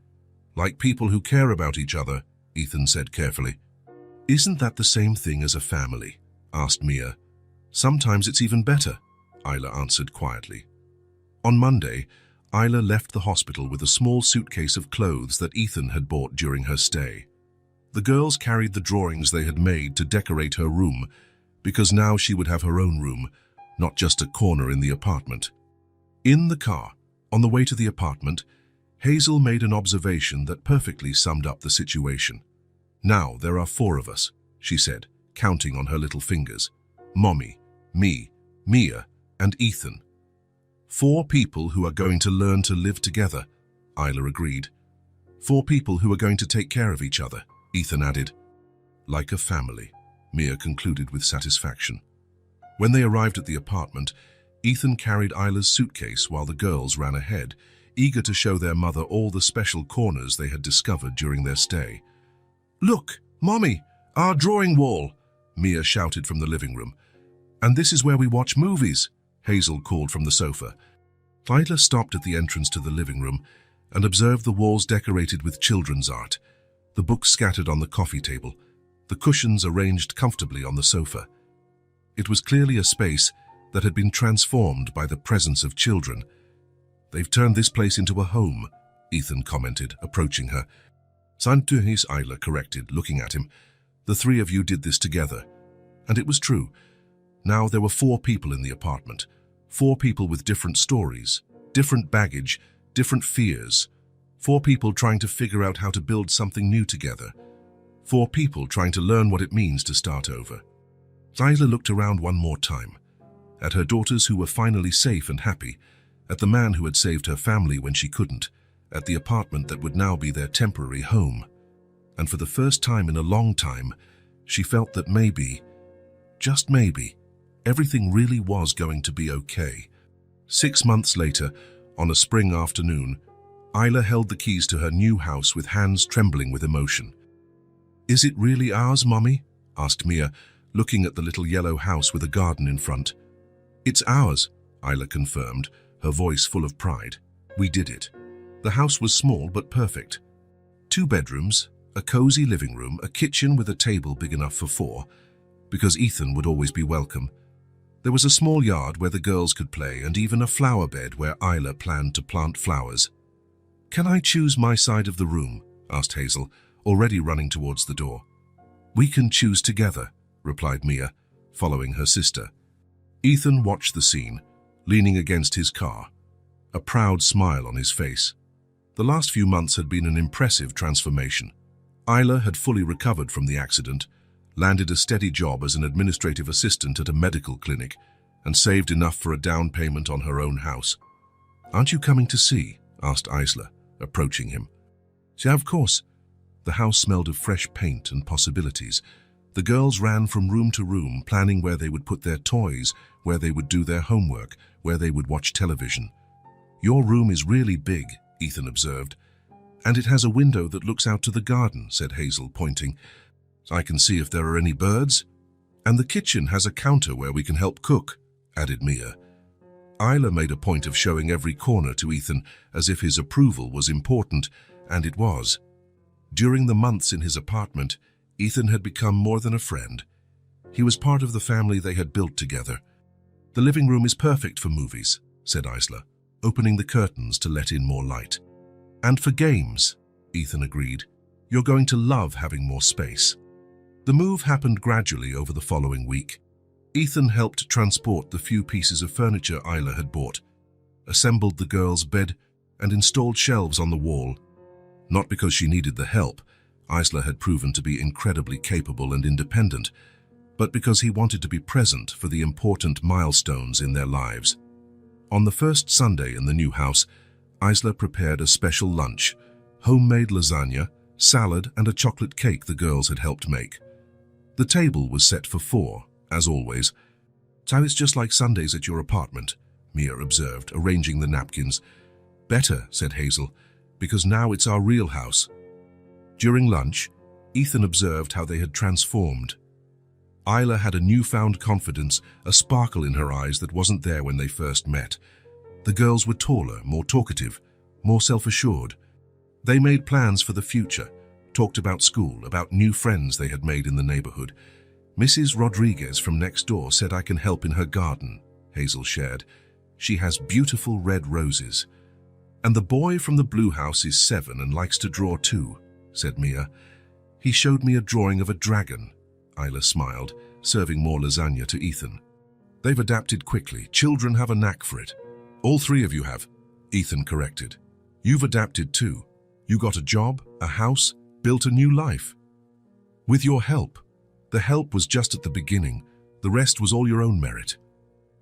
"Like people who care about each other," Ethan said carefully. "Isn't that the same thing as a family?" asked Mia. "Sometimes it's even better," Isla answered quietly. On Monday, Isla left the hospital with a small suitcase of clothes that Ethan had bought during her stay. The girls carried the drawings they had made to decorate her room, because now she would have her own room, not just a corner in the apartment. In the car, on the way to the apartment, Hazel made an observation that perfectly summed up the situation. "Now there are 4 of us," she said, counting on her little fingers. "Mommy, me, Mia, and Ethan. 4 people who are going to learn to live together," Isla agreed. 4 people who are going to take care of each other, Ethan added. "Like a family," Mia concluded with satisfaction. When they arrived at the apartment, Ethan carried Isla's suitcase while the girls ran ahead, eager to show their mother all the special corners they had discovered during their stay. "Look, Mommy, our drawing wall!" Mia shouted from the living room. "And this is where we watch movies," Hazel called from the sofa. Isla stopped at the entrance to the living room and observed the walls decorated with children's art, the books scattered on the coffee table, the cushions arranged comfortably on the sofa. It was clearly a space that had been transformed by the presence of children. "They've turned this place into a home," Ethan commented, approaching her. "Santuhis," Isla corrected, looking at him. "The three of you did this together." And it was true. Now there were 4 people in the apartment, 4 people with different stories, different baggage, different fears, 4 people trying to figure out how to build something new together, 4 people trying to learn what it means to start over. Isla looked around one more time, at her daughters who were finally safe and happy, at the man who had saved her family when she couldn't, at the apartment that would now be their temporary home. And for the first time in a long time, she felt that maybe, just maybe, everything really was going to be okay. 6 months later, on a spring afternoon, Isla held the keys to her new house with hands trembling with emotion. "Is it really ours, Mommy?" asked Mia, looking at the little yellow house with a garden in front. "It's ours," Isla confirmed, her voice full of pride. "We did it." The house was small but perfect. 2 bedrooms, a cozy living room, a kitchen with a table big enough for 4, because Ethan would always be welcome. There was a small yard where the girls could play and even a flower bed where Isla planned to plant flowers. "Can I choose my side of the room?" asked Hazel, already running towards the door. "We can choose together," replied Mia, following her sister. Ethan watched the scene, leaning against his car, a proud smile on his face. The last few months had been an impressive transformation. Isla had fully recovered from the accident, landed a steady job as an administrative assistant at a medical clinic, and saved enough for a down payment on her own house. "Aren't you coming to see?" asked Isla, approaching him. "Yeah, of course." The house smelled of fresh paint and possibilities. The girls ran from room to room, planning where they would put their toys, where they would do their homework, where they would watch television. "Your room is really big," Ethan observed. "And it has a window that looks out to the garden," said Hazel, pointing. "I can see if there are any birds." "And the kitchen has a counter where we can help cook," added Mia. Isla made a point of showing every corner to Ethan as if his approval was important, and it was. During the months in his apartment, Ethan had become more than a friend. He was part of the family they had built together. "The living room is perfect for movies," said Isla, opening the curtains to let in more light. "And for games," Ethan agreed. "You're going to love having more space." The move happened gradually over the following week. Ethan helped transport the few pieces of furniture Isla had bought, assembled the girls' bed, and installed shelves on the wall. Not because she needed the help, Isla had proven to be incredibly capable and independent, but because he wanted to be present for the important milestones in their lives. On the first Sunday in the new house, Isla prepared a special lunch, homemade lasagna, salad, and a chocolate cake the girls had helped make. The table was set for 4, as always. "So it's just like Sundays at your apartment," Mia observed, arranging the napkins. "Better," said Hazel, "because now it's our real house." During lunch, Ethan observed how they had transformed. Isla had a newfound confidence, a sparkle in her eyes that wasn't there when they first met. The girls were taller, more talkative, more self-assured. They made plans for the future, talked about school, about new friends they had made in the neighborhood. "Mrs. Rodriguez from next door said I can help in her garden," Hazel shared. "She has beautiful red roses." "And the boy from the blue house is 7 and likes to draw too," said Mia. "He showed me a drawing of a dragon." Isla smiled, serving more lasagna to Ethan. "They've adapted quickly. Children have a knack for it." "All 3 of you have," Ethan corrected. "You've adapted too. You got a job, a house, built a new life. With your help. The help was just at the beginning. The rest was all your own merit."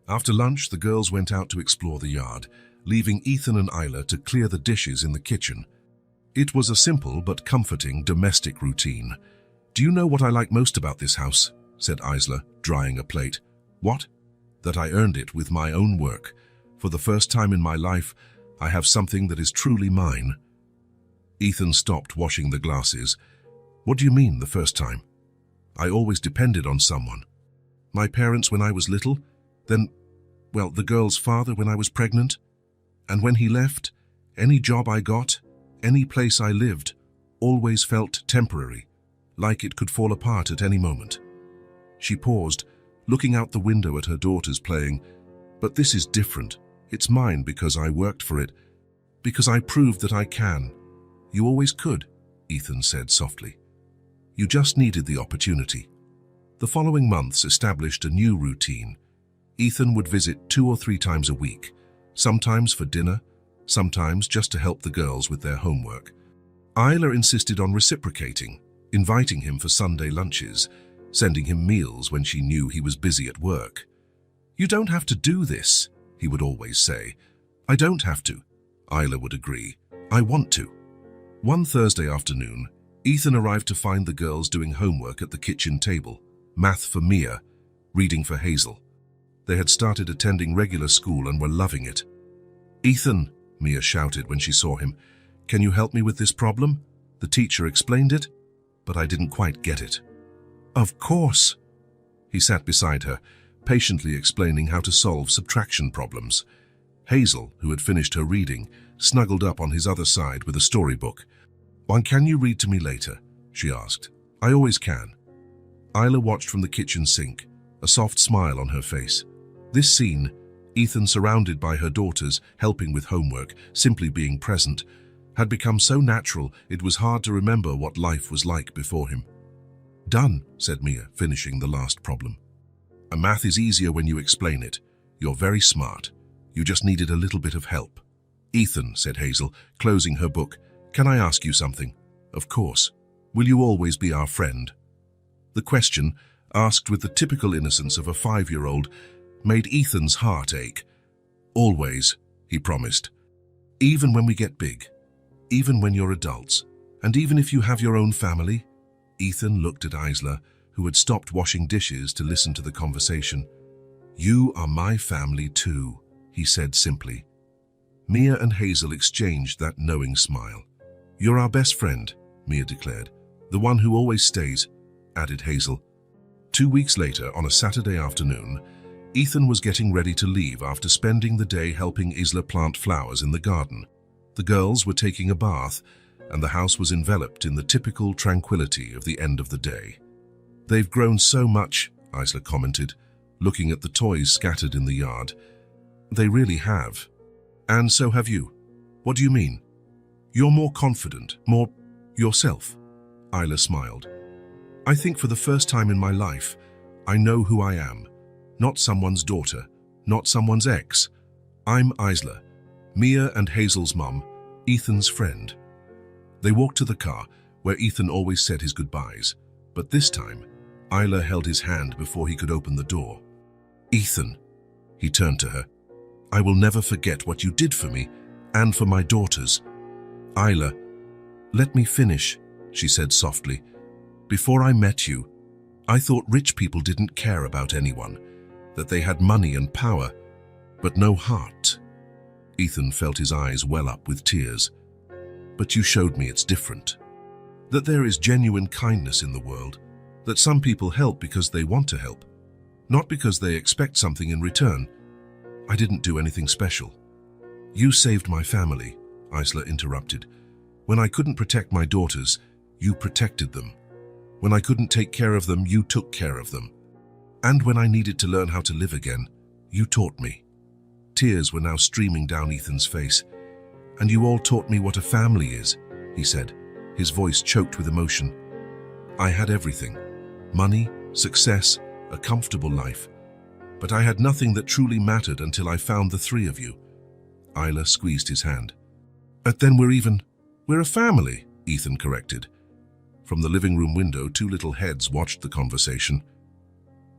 After lunch, the girls went out to explore the yard, leaving Ethan and Isla to clear the dishes in the kitchen. It was a simple but comforting domestic routine. "Do you know what I like most about this house?" said Isla, drying a plate. "What?" that I earned it with my own work. For the first time in my life, I have something that is truly mine." Ethan stopped washing the glasses. "What do you mean, the first time?" "I always depended on someone. My parents when I was little, then, well, the girl's father when I was pregnant. And when he left, any job I got, any place I lived, always felt temporary, like it could fall apart at any moment." She paused, looking out the window at her daughters playing. "But this is different. It's mine because I worked for it, because I proved that I can." "You always could," Ethan said softly. "You just needed the opportunity." The following months established a new routine. Ethan would visit 2 or 3 times a week, sometimes for dinner, sometimes just to help the girls with their homework. Isla insisted on reciprocating, inviting him for Sunday lunches, sending him meals when she knew he was busy at work. "You don't have to do this," he would always say. "I don't have to," Isla would agree. "I want to." One Thursday afternoon, Ethan arrived to find the girls doing homework at the kitchen table, math for Mia, reading for Hazel. They had started attending regular school and were loving it. "Ethan," Mia shouted when she saw him, "can you help me with this problem? The teacher explained it, but I didn't quite get it." "Of course." He sat beside her, patiently explaining how to solve subtraction problems. Hazel, who had finished her reading, snuggled up on his other side with a storybook. "Why, can you read to me later?" she asked. "I always can." Isla watched from the kitchen sink, a soft smile on her face. This scene, Ethan surrounded by her daughters, helping with homework, simply being present, had become so natural it was hard to remember what life was like before him. "Done," said Mia, finishing the last problem. "A math is easier when you explain it. You're very smart. You just needed a little bit of help." "Ethan," said Hazel, closing her book, "can I ask you something?" "Of course. Will you always be our friend?" The question, asked with the typical innocence of a 5-year-old, made Ethan's heart ache. "Always," he promised. "Even when we get big, even when you're adults, and even if you have your own family?" Ethan looked at Isla, who had stopped washing dishes to listen to the conversation. "You are my family too," he said simply. Mia and Hazel exchanged that knowing smile. "You're our best friend," Mia declared. "The one who always stays," added Hazel. 2 weeks later, on a Saturday afternoon, Ethan was getting ready to leave after spending the day helping Isla plant flowers in the garden. The girls were taking a bath, and the house was enveloped in the typical tranquility of the end of the day. "They've grown so much," Isla commented, looking at the toys scattered in the yard. "They really have. And so have you." "What do you mean?" "You're more confident, more yourself." Isla smiled. "I think for the first time in my life, I know who I am. Not someone's daughter, not someone's ex. I'm Isla, Mia and Hazel's mum, Ethan's friend." They walked to the car, where Ethan always said his goodbyes, but this time, Isla held his hand before he could open the door. "Ethan," he turned to her, "I will never forget what you did for me and for my daughters." "Isla, let me finish," she said softly. "Before I met you, I thought rich people didn't care about anyone, that they had money and power, but no heart." Ethan felt his eyes well up with tears. "But you showed me it's different. That there is genuine kindness in the world, that some people help because they want to help, not because they expect something in return. I didn't do anything special." "You saved my family," Isla interrupted. "When I couldn't protect my daughters, you protected them. When I couldn't take care of them, you took care of them. And when I needed to learn how to live again, you taught me." Tears were now streaming down Ethan's face. "And you all taught me what a family is," he said, his voice choked with emotion. "I had everything. Money, success, a comfortable life. But I had nothing that truly mattered until I found the 3 of you." Isla squeezed his hand. "But then we're a family," Ethan corrected. From the living room window, 2 little heads watched the conversation.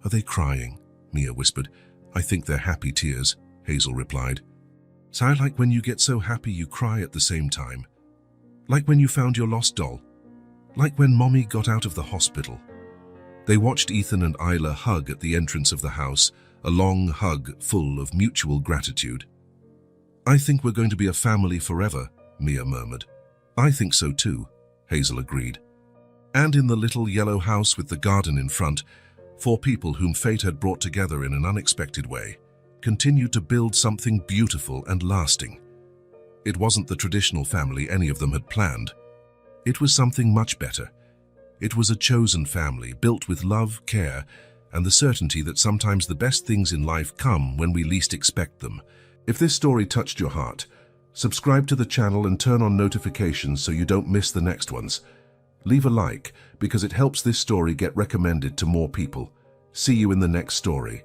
"Are they crying?" Mia whispered. "I think they're happy tears," Hazel replied. "Sound like when you get so happy you cry at the same time. Like when you found your lost doll. Like when Mommy got out of the hospital." They watched Ethan and Isla hug at the entrance of the house, a long hug full of mutual gratitude. "I think we're going to be a family forever," Mia murmured. "I think so too," Hazel agreed. And in the little yellow house with the garden in front, 4 people whom fate had brought together in an unexpected way continued to build something beautiful and lasting. It wasn't the traditional family any of them had planned. It was something much better. It was a chosen family built with love, care, and the certainty that sometimes the best things in life come when we least expect them. If this story touched your heart, subscribe to the channel and turn on notifications so you don't miss the next ones. Leave a like because it helps this story get recommended to more people. See you in the next story.